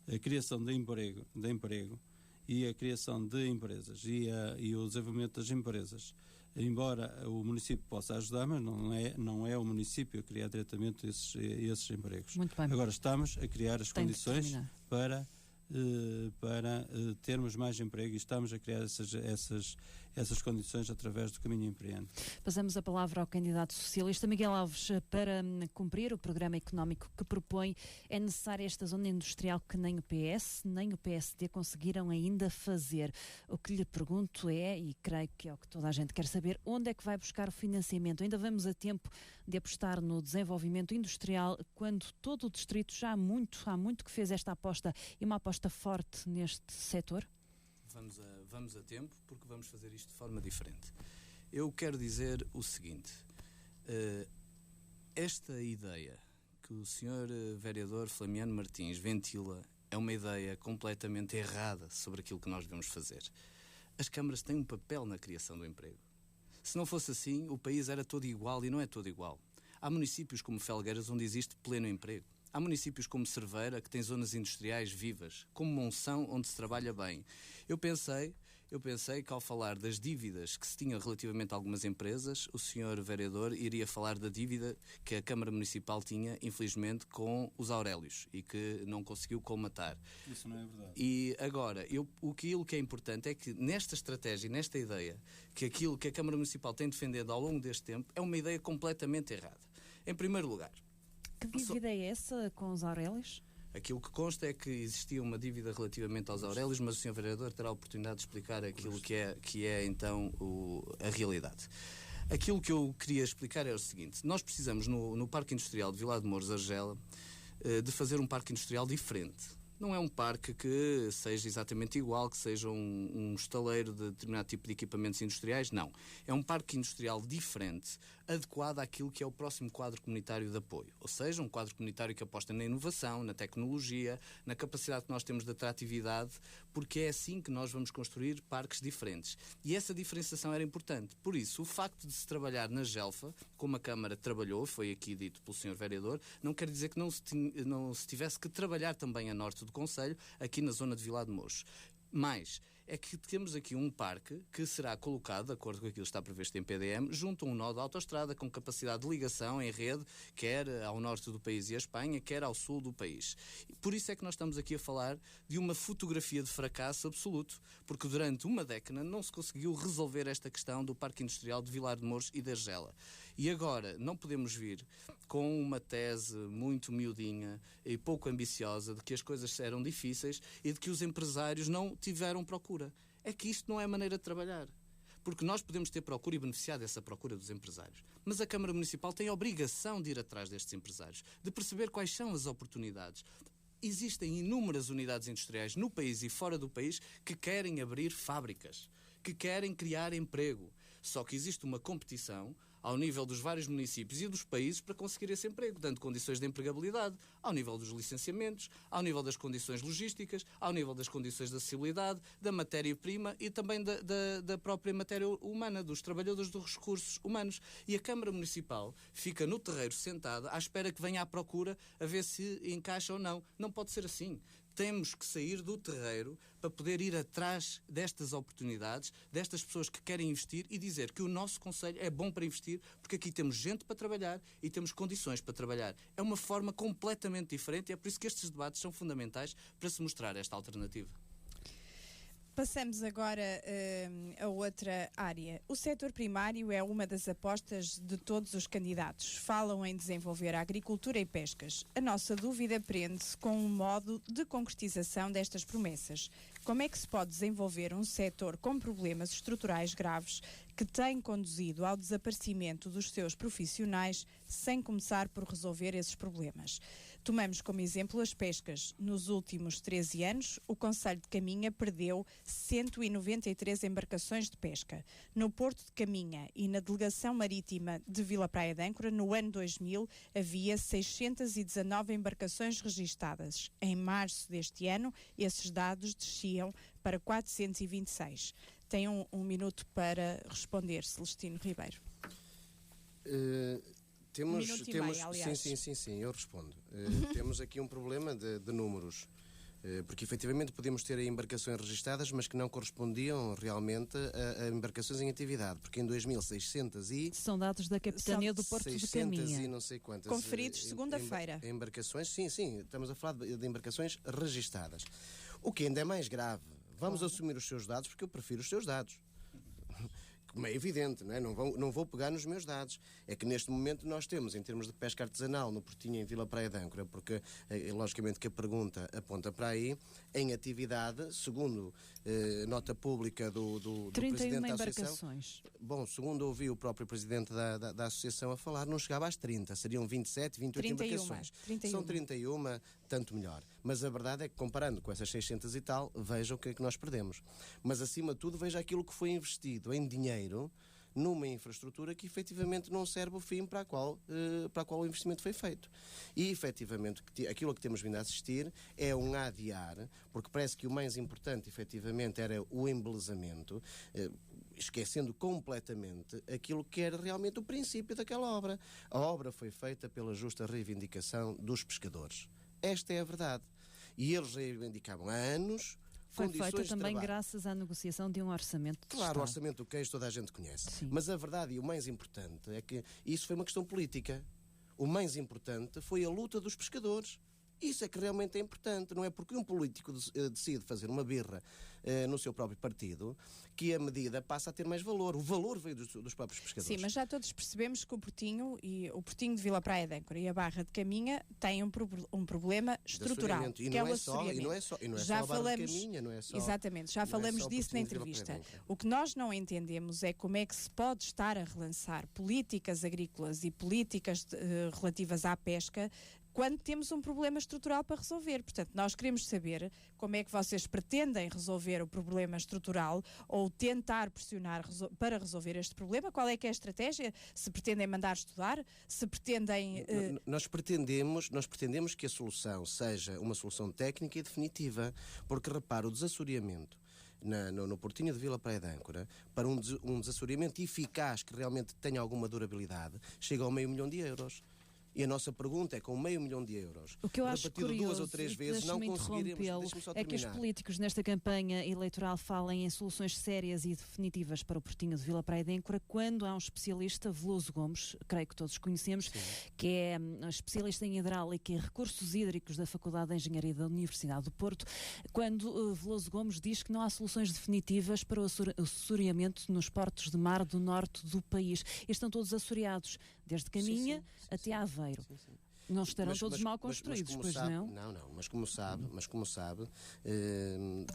a criação de emprego e a criação de empresas e o desenvolvimento das empresas, embora o município possa ajudar, mas não é o município a criar diretamente esses empregos. Muito bem. Agora estamos a criar as condições para termos mais emprego, e estamos a criar essas condições através do Caminho Empreende. Passamos a palavra ao candidato socialista Miguel Alves. Para cumprir o programa económico que propõe, é necessária esta zona industrial que nem o PS nem o PSD conseguiram ainda fazer. O que lhe pergunto é, e creio que é o que toda a gente quer saber, onde é que vai buscar o financiamento? Ainda vamos a tempo de apostar no desenvolvimento industrial, quando todo o distrito já há muito que fez esta aposta, e uma aposta forte neste setor? Vamos a tempo, porque vamos fazer isto de forma diferente. Eu quero dizer o seguinte: esta ideia que o Sr. Vereador Flamiano Martins ventila é uma ideia completamente errada sobre aquilo que nós devemos fazer. As câmaras têm um papel na criação do emprego. Se não fosse assim, o país era todo igual, e não é todo igual. Há municípios como Felgueiras onde existe pleno emprego. Há municípios como Cerveira, que têm zonas industriais vivas, como Monção, onde se trabalha bem. Eu pensei Eu pensei que ao falar das dívidas que se tinham relativamente a algumas empresas, o senhor vereador iria falar da dívida que a Câmara Municipal tinha, infelizmente, com os Aurélios e que não conseguiu colmatar. Isso não é verdade. E agora, aquilo que é importante é que nesta estratégia, nesta ideia, que aquilo que a Câmara Municipal tem defendido ao longo deste tempo é uma ideia completamente errada. Em primeiro lugar... Que dívida é essa com os Aurélios? Aquilo que consta é que existia uma dívida relativamente aos Aurélios, mas o Sr. Vereador terá a oportunidade de explicar aquilo que é então a realidade. Aquilo que eu queria explicar é o seguinte: nós precisamos no Parque Industrial de Vilar de Mouros, Argela, de fazer um parque industrial diferente. Não é um parque que seja exatamente igual, que seja um estaleiro de determinado tipo de equipamentos industriais, não. É um parque industrial diferente, adequado àquilo que é o próximo quadro comunitário de apoio. Ou seja, um quadro comunitário que aposta na inovação, na tecnologia, na capacidade que nós temos de atratividade, porque é assim que nós vamos construir parques diferentes. E essa diferenciação era importante. Por isso, o facto de se trabalhar na Gelfa, como a Câmara trabalhou, foi aqui dito pelo Sr. Vereador, não quer dizer que não se tivesse que trabalhar também a norte do Concelho, aqui na zona de Vilar de Mouros. Mas é que temos aqui um parque que será colocado, de acordo com aquilo que está previsto em PDM, junto a um nó de autoestrada com capacidade de ligação em rede, quer ao norte do país e a Espanha, quer ao sul do país. Por isso é que nós estamos aqui a falar de uma fotografia de fracasso absoluto, porque durante uma década não se conseguiu resolver esta questão do Parque Industrial de Vilar de Mouros e de Argela. E agora não podemos vir com uma tese muito miudinha e pouco ambiciosa de que as coisas eram difíceis e de que os empresários não tiveram procura. É que isto não é maneira de trabalhar. Porque nós podemos ter procura e beneficiar dessa procura dos empresários. Mas a Câmara Municipal tem a obrigação de ir atrás destes empresários, de perceber quais são as oportunidades. Existem inúmeras unidades industriais no país e fora do país que querem abrir fábricas, que querem criar emprego. Só que existe uma competição ao nível dos vários municípios e dos países para conseguir esse emprego, dando condições de empregabilidade, ao nível dos licenciamentos, ao nível das condições logísticas, ao nível das condições de acessibilidade, da matéria-prima e também da própria matéria humana, dos trabalhadores dos recursos humanos. E a Câmara Municipal fica no terreiro sentada à espera que venha à procura a ver se encaixa ou não. Não pode ser assim. Temos que sair do terreiro para poder ir atrás destas oportunidades, destas pessoas que querem investir e dizer que o nosso concelho é bom para investir porque aqui temos gente para trabalhar e temos condições para trabalhar. É uma forma completamente diferente e é por isso que estes debates são fundamentais para se mostrar esta alternativa. Passamos agora a outra área. O setor primário é uma das apostas de todos os candidatos. Falam em desenvolver a agricultura e pescas. A nossa dúvida prende-se com um modo de concretização destas promessas. Como é que se pode desenvolver um setor com problemas estruturais graves que tem conduzido ao desaparecimento dos seus profissionais sem começar por resolver esses problemas? Tomamos como exemplo as pescas. Nos últimos 13 anos, o Concelho de Caminha perdeu 193 embarcações de pesca. No Porto de Caminha e na Delegação Marítima de Vila Praia de Âncora, no ano 2000, havia 619 embarcações registadas. Em março deste ano, esses dados desciam para 426. Tem um minuto para responder, Celestino Ribeiro. Temos, minuto e meio, aliás. Sim, eu respondo. Temos aqui um problema de números, porque efetivamente podemos ter embarcações registadas, mas que não correspondiam realmente a embarcações em atividade, porque em 2600 São dados da Capitania do Porto de Caminha. E não sei quantas. Conferidos segunda-feira. Embarcações, sim, estamos a falar de embarcações registadas. O que ainda é mais grave, vamos assumir os seus dados, porque eu prefiro os seus dados. Como é evidente, não é? Não vou pegar nos meus dados. É que neste momento nós temos, em termos de pesca artesanal, no Portinho, em Vila Praia de Âncora, porque logicamente que a pergunta aponta para aí, em atividade, segundo nota pública do Presidente da Associação... embarcações. Bom, segundo ouvi o próprio Presidente da Associação a falar, não chegava às 30, seriam 27, 28 embarcações. 31. São 31, tanto melhor. Mas a verdade é que, comparando com essas 600 e tal, veja o que é que nós perdemos. Mas, acima de tudo, veja aquilo que foi investido em dinheiro numa infraestrutura que efetivamente não serve o fim para a qual o investimento foi feito. E efetivamente aquilo a que temos vindo a assistir é um adiar, porque parece que o mais importante efetivamente era o embelezamento, esquecendo completamente aquilo que era realmente o princípio daquela obra. A obra foi feita pela justa reivindicação dos pescadores. Esta é a verdade. E eles reivindicavam há anos. Foi condições feita de também trabalho. graças à negociação de um orçamento de Claro, Estado. o orçamento do queijo toda a gente conhece. Sim. Mas a verdade e o mais importante é que isso foi uma questão política. O mais importante foi a luta dos pescadores. Isso é que realmente é importante. Não é porque um político decide fazer uma birra no seu próprio partido que a medida passa a ter mais valor. O valor veio dos próprios pescadores. Sim, mas já todos percebemos que o Portinho de Vila Praia de Âncora e a Barra de Caminha têm um problema estrutural, E que é não o é só, assoreamento. e não é só Já a Barra de falamos, Caminha, não é só. exatamente, já não é falamos só o disso na Portinho de Vila entrevista. Praia de Âncora. O que nós não entendemos é como é que se pode estar a relançar políticas agrícolas e políticas relativas à pesca quando temos um problema estrutural para resolver. Portanto, nós queremos saber como é que vocês pretendem resolver o problema estrutural ou tentar pressionar para resolver este problema. Qual é que é a estratégia? Se pretendem mandar estudar? Se pretendem... Nós pretendemos que a solução seja uma solução técnica e definitiva, porque repara, o desassoreamento no Portinho de Vila Praia de Âncora, para um desassoreamento eficaz que realmente tenha alguma durabilidade, chega ao €500 mil. E a nossa pergunta é, com €500 mil, o que eu acho repetido curioso, 2 ou 3 vezes, não conseguiremos... é que os políticos nesta campanha eleitoral falem em soluções sérias e definitivas para o Portinho de Vila Praia de Âncora, quando há um especialista, Veloso Gomes, creio que todos conhecemos, sim, que é especialista em hidráulica e recursos hídricos da Faculdade de Engenharia da Universidade do Porto, quando Veloso Gomes diz que não há soluções definitivas para o assoreamento nos portos de mar do norte do país. Estão todos assoreados, desde Caminha até Aveiro. Não estarão todos mal construídos, pois sabe, não? Não, mas como sabe,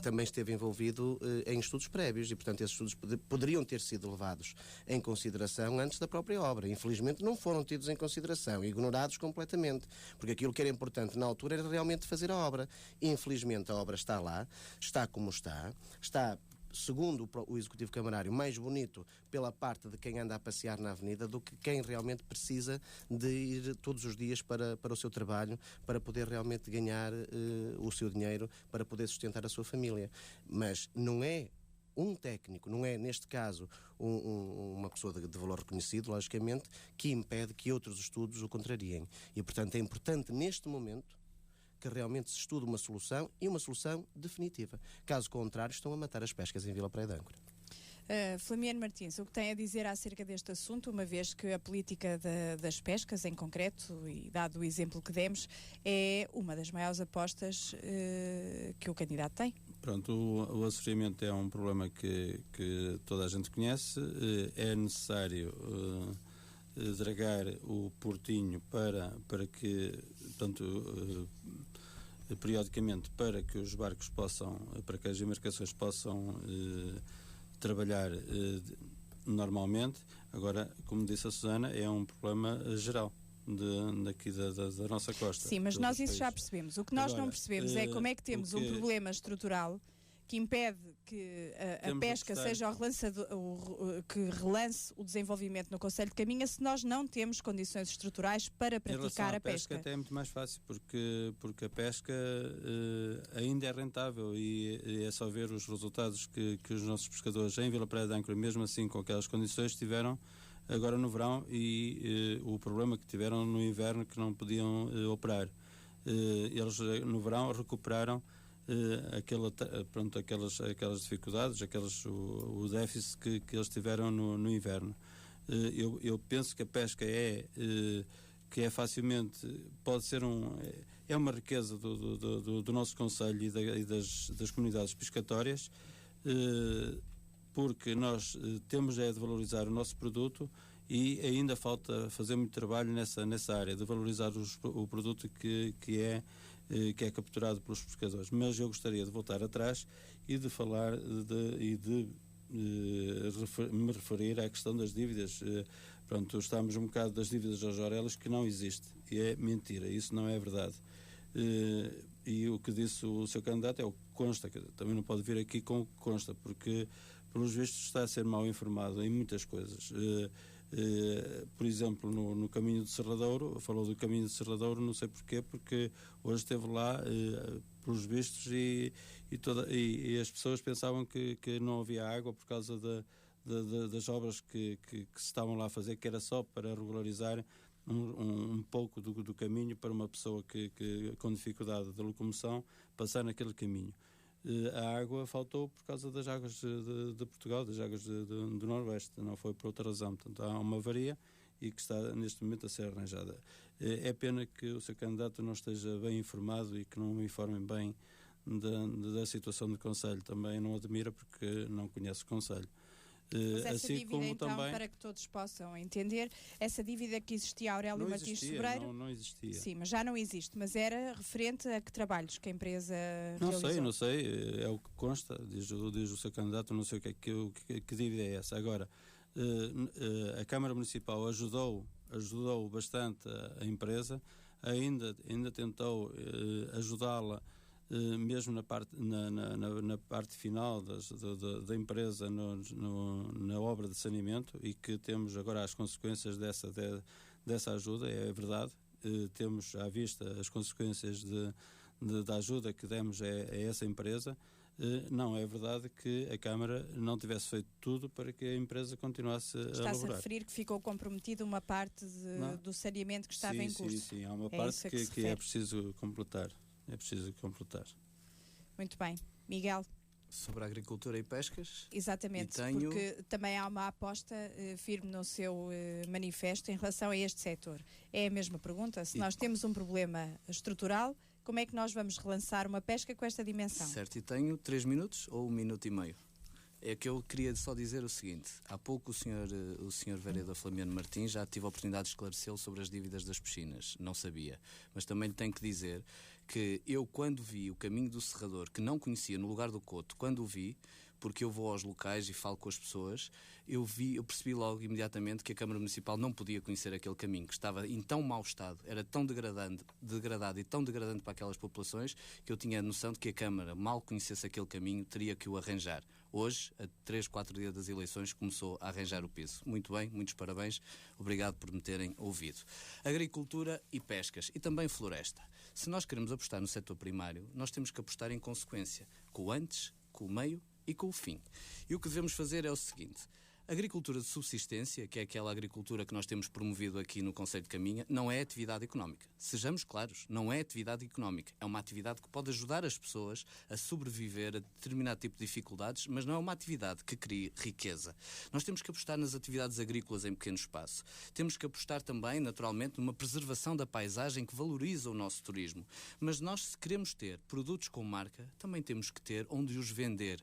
também esteve envolvido em estudos prévios e, portanto, esses estudos poderiam ter sido levados em consideração antes da própria obra. Infelizmente não foram tidos em consideração, ignorados completamente, porque aquilo que era importante na altura era realmente fazer a obra. Infelizmente a obra está lá, está como está, segundo o Executivo Camarário, mais bonito pela parte de quem anda a passear na avenida do que quem realmente precisa de ir todos os dias para o seu trabalho, para poder realmente ganhar o seu dinheiro, para poder sustentar a sua família. Mas não é um técnico, não é, neste caso, uma pessoa de valor reconhecido, logicamente, que impede que outros estudos o contrariem. E, portanto, é importante, neste momento, que realmente se estude uma solução e uma solução definitiva. Caso contrário, estão a matar as pescas em Vila Praia de Âncora. Flamiano Martins, o que tem a dizer acerca deste assunto, uma vez que a política das pescas, em concreto, e dado o exemplo que demos, é uma das maiores apostas que o candidato tem? Pronto, o assoreamento é um problema que toda a gente conhece. É necessário dragar o Portinho para que, portanto, periodicamente, para que os barcos para que as embarcações possam trabalhar normalmente. Agora, como disse a Susana, é um problema geral daqui da nossa costa. Sim, mas nós isso já percebemos. O que nós não percebemos é como é que temos um problema estrutural que impede que a pesca seja que relance o desenvolvimento no Concelho de Caminha, se nós não temos condições estruturais para praticar a pesca. Até é muito mais fácil, porque a pesca ainda é rentável e é só ver os resultados que os nossos pescadores em Vila Praia de Âncora, mesmo assim com aquelas condições, tiveram agora no verão e o problema que tiveram no inverno, que não podiam operar. Eles no verão recuperaram aquelas dificuldades, o déficit que eles tiveram no inverno. Eu penso que a pesca que é facilmente, pode ser é uma riqueza do nosso concelho e das comunidades pescatórias, porque nós temos de valorizar o nosso produto e ainda falta fazer muito trabalho nessa área, de valorizar o produto que é capturado pelos pescadores. Mas eu gostaria de voltar atrás e de falar me referir à questão das dívidas. Pronto, estamos um bocado das dívidas aos Orelos, que não existe, e é mentira, isso não é verdade. E o que disse o seu candidato é o que consta, também não pode vir aqui com o que consta, porque pelos vistos está a ser mal informado em muitas coisas. Por exemplo, no caminho de Serradouro, falou do caminho de Serradouro, não sei porquê, porque hoje esteve lá pelos vistos e as pessoas pensavam que não havia água por causa das obras que se estavam lá a fazer, que era só para regularizar um pouco do caminho para uma pessoa que com dificuldade de locomoção passar naquele caminho. A água faltou por causa das águas de Portugal, das águas do Noroeste, não foi por outra razão. Portanto, há uma avaria e que está neste momento a ser arranjada. É pena que o seu candidato não esteja bem informado e que não o informem bem da situação do Conselho. Também não admira porque não conhece o Conselho. Mas essa assim dívida, como então, também... para que todos possam entender, essa dívida que existia a Aurélio Martins Sobreiro... Não existia. Sim, mas já não existe. Mas era referente a que trabalhos que a empresa realizou? Não sei. É o que consta, diz o seu candidato, não sei o que dívida é essa. Agora, a Câmara Municipal ajudou bastante a empresa, ainda tentou ajudá-la mesmo na parte final da empresa na obra de saneamento, e que temos agora as consequências dessa ajuda, é verdade. Temos à vista as consequências da ajuda que demos a essa empresa. Não é verdade que a Câmara não tivesse feito tudo para que a empresa continuasse a elaborar. Está-se a referir que ficou comprometida uma parte do saneamento que estava em curso. Sim, há uma parte que é preciso completar. Muito bem. Miguel? Sobre a agricultura e pescas? Exatamente, porque também há uma aposta firme no seu manifesto em relação a este setor. É a mesma pergunta. Se nós temos um problema estrutural, como é que nós vamos relançar uma pesca com esta dimensão? Certo, e tenho 3 minutos ou 1 minuto e meio. É que eu queria só dizer o seguinte: há pouco o senhor vereador Flamiano Martins já tive a oportunidade de esclarecê-lo sobre as dívidas das piscinas, não sabia, mas também lhe tenho que dizer que eu, quando vi o caminho do Serrador, que não conhecia, no lugar do Coto, quando o vi, porque eu vou aos locais e falo com as pessoas, eu percebi logo imediatamente que a Câmara Municipal não podia conhecer aquele caminho, que estava em tão mau estado, era tão degradado e tão degradante para aquelas populações, que eu tinha a noção de que a Câmara, mal conhecesse aquele caminho, teria que o arranjar. Hoje, a 3, 4 dias das eleições, começou a arranjar o piso. Muito bem, muitos parabéns, obrigado por me terem ouvido. Agricultura e pescas, e também floresta. Se nós queremos apostar no setor primário, nós temos que apostar em consequência, com o antes, com o meio e com o fim. E o que devemos fazer é o seguinte: a agricultura de subsistência, que é aquela agricultura que nós temos promovido aqui no Concelho de Caminha, não é atividade económica. Sejamos claros, não é atividade económica. É uma atividade que pode ajudar as pessoas a sobreviver a determinado tipo de dificuldades, mas não é uma atividade que crie riqueza. Nós temos que apostar nas atividades agrícolas em pequeno espaço. Temos que apostar também, naturalmente, numa preservação da paisagem que valoriza o nosso turismo. Mas nós, se queremos ter produtos com marca, também temos que ter onde os vender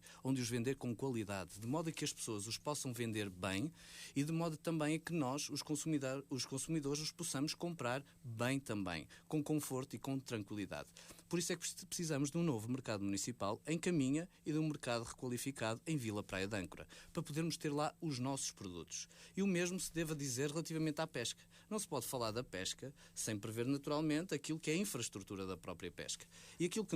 com qualidade, de modo a que as pessoas os possam vender bem e de modo também a que nós, os consumidores, os possamos comprar bem também, com conforto e com tranquilidade. Por isso é que precisamos de um novo mercado municipal em Caminha e de um mercado requalificado em Vila Praia de Âncora, para podermos ter lá os nossos produtos. E o mesmo se deve dizer relativamente à pesca. Não se pode falar da pesca sem prever naturalmente aquilo que é a infraestrutura da própria pesca. E aquilo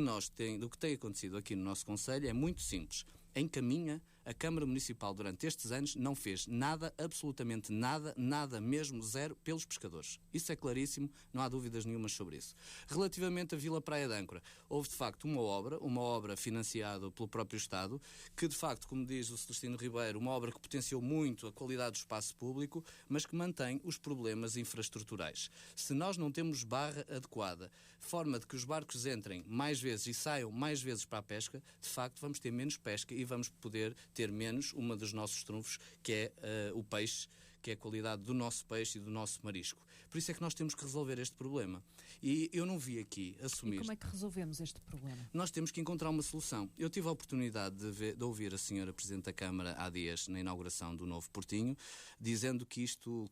do que tem acontecido aqui no nosso concelho é muito simples. Em Caminha, a Câmara Municipal durante estes anos não fez nada, absolutamente nada, nada mesmo, zero, pelos pescadores. Isso é claríssimo, não há dúvidas nenhumas sobre isso. Relativamente à Vila Praia de Âncora, houve de facto uma obra financiada pelo próprio Estado, que de facto, como diz o Celestino Ribeiro, uma obra que potenciou muito a qualidade do espaço público, mas que mantém os problemas infraestruturais. Se nós não temos barra adequada, forma de que os barcos entrem mais vezes e saiam mais vezes para a pesca, de facto vamos ter menos pesca e vamos poder ter menos uma dos nossos trunfos, que é o peixe, que é a qualidade do nosso peixe e do nosso marisco. Por isso é que nós temos que resolver este problema. E eu não vi aqui assumir... E como é que resolvemos este problema? Nós temos que encontrar uma solução. Eu tive a oportunidade de ouvir a senhora Presidente da Câmara há dias, na inauguração do novo Portinho, dizendo que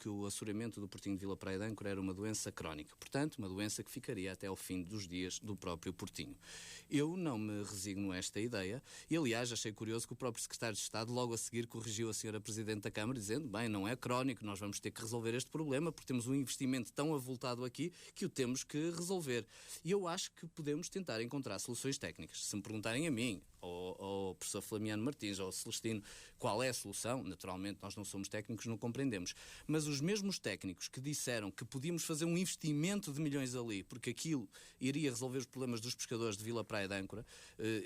o assoreamento do Portinho de Vila Praia de Âncora era uma doença crónica. Portanto, uma doença que ficaria até ao fim dos dias do próprio Portinho. Eu não me resigno a esta ideia e, aliás, achei curioso que o próprio Secretário de Estado logo a seguir corrigiu a senhora Presidente da Câmara, dizendo, bem, não é crónico, nós vamos ter que resolver este problema porque temos um investimento tão avultado aqui que o temos que resolver. E eu acho que podemos tentar encontrar soluções técnicas. Se me perguntarem a mim, ou ao professor Flamiano Martins, ou ao Celestino, qual é a solução, naturalmente nós não somos técnicos, não compreendemos. Mas os mesmos técnicos que disseram que podíamos fazer um investimento de milhões ali, porque aquilo iria resolver os problemas dos pescadores de Vila Praia de Âncora,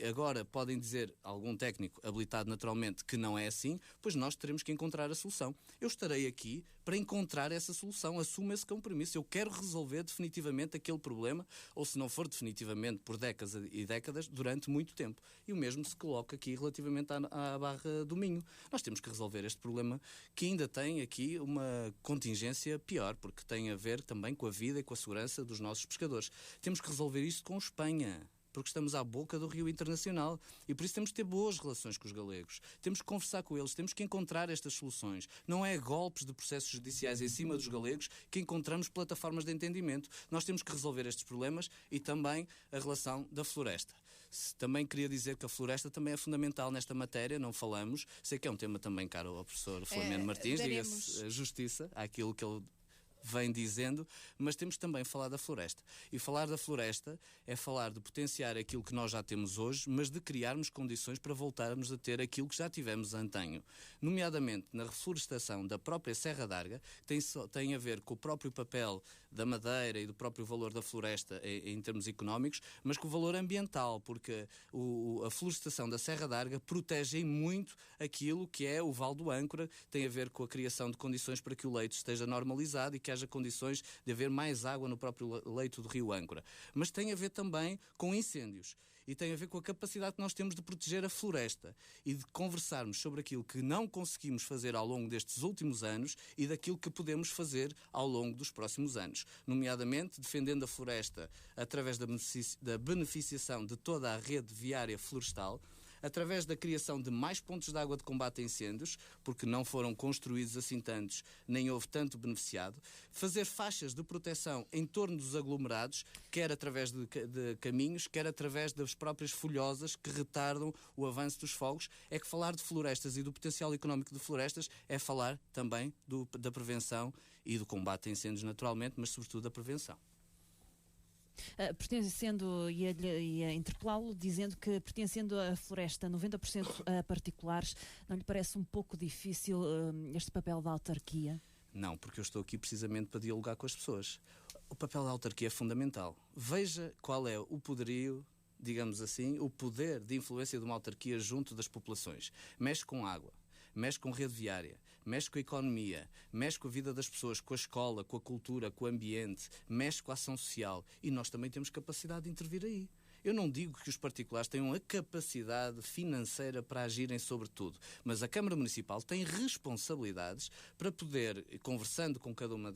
agora podem dizer, algum técnico habilitado naturalmente, que não é assim, pois nós teremos que encontrar a solução. Eu estarei aqui para encontrar essa solução, assumo esse compromisso. Eu quero resolver definitivamente aquele problema, ou se não for definitivamente por décadas e décadas, durante muito tempo. E o mesmo se coloca aqui relativamente à Barra do Minho. Nós temos que resolver este problema, que ainda tem aqui uma contingência pior, porque tem a ver também com a vida e com a segurança dos nossos pescadores. Temos que resolver isto com Espanha, porque estamos à boca do rio internacional e por isso temos de ter boas relações com os galegos. Temos que conversar com eles, temos que encontrar estas soluções. Não é golpes de processos judiciais em cima dos galegos que encontramos plataformas de entendimento. Nós temos que resolver estes problemas e também a relação da floresta. Também queria dizer que a floresta também é fundamental nesta matéria, não falamos. Sei que é um tema também caro ao professor Filomeno Martins, diga-se justiça àquilo que ele vem dizendo, mas temos também falar da floresta. E falar da floresta é falar de potenciar aquilo que nós já temos hoje, mas de criarmos condições para voltarmos a ter aquilo que já tivemos antanho. Nomeadamente na reflorestação da própria Serra d'Arga, tem a ver com o próprio papel da madeira e do próprio valor da floresta em termos económicos, mas com o valor ambiental, porque a florestação da Serra d'Arga protege muito aquilo que é o Val do Âncora, tem a ver com a criação de condições para que o leito esteja normalizado e que haja condições de haver mais água no próprio leito do rio Âncora. Mas tem a ver também com incêndios e tem a ver com a capacidade que nós temos de proteger a floresta e de conversarmos sobre aquilo que não conseguimos fazer ao longo destes últimos anos e daquilo que podemos fazer ao longo dos próximos anos. Nomeadamente, defendendo a floresta através da beneficiação de toda a rede viária florestal, através da criação de mais pontos de água de combate a incêndios, porque não foram construídos assim tantos, nem houve tanto beneficiado, fazer faixas de proteção em torno dos aglomerados, quer através de caminhos, quer através das próprias folhosas que retardam o avanço dos fogos. É que falar de florestas e do potencial económico de florestas é falar também da prevenção e do combate a incêndios naturalmente, mas sobretudo da prevenção. Pertencendo, e a interpelá-lo, dizendo que pertencendo à floresta 90% a particulares, não lhe parece um pouco difícil este papel da autarquia? Não, porque eu estou aqui precisamente para dialogar com as pessoas. O papel da autarquia é fundamental. Veja qual é o poderio, digamos assim, o poder de influência de uma autarquia junto das populações. Mexe com água, mexe com rede viária, mexe com a economia, mexe com a vida das pessoas, com a escola, com a cultura, com o ambiente, mexe com a ação social e nós também temos capacidade de intervir aí. Eu não digo que os particulares tenham a capacidade financeira para agirem sobre tudo, mas a Câmara Municipal tem responsabilidades para poder, conversando com cada uma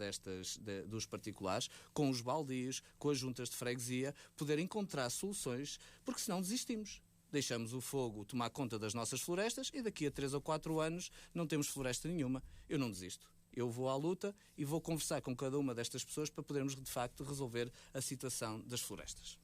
dos particulares, com os baldios, com as juntas de freguesia, poder encontrar soluções, porque senão desistimos. Deixamos o fogo tomar conta das nossas florestas e daqui a 3 ou 4 anos não temos floresta nenhuma. Eu não desisto. Eu vou à luta e vou conversar com cada uma destas pessoas para podermos, de facto, resolver a situação das florestas.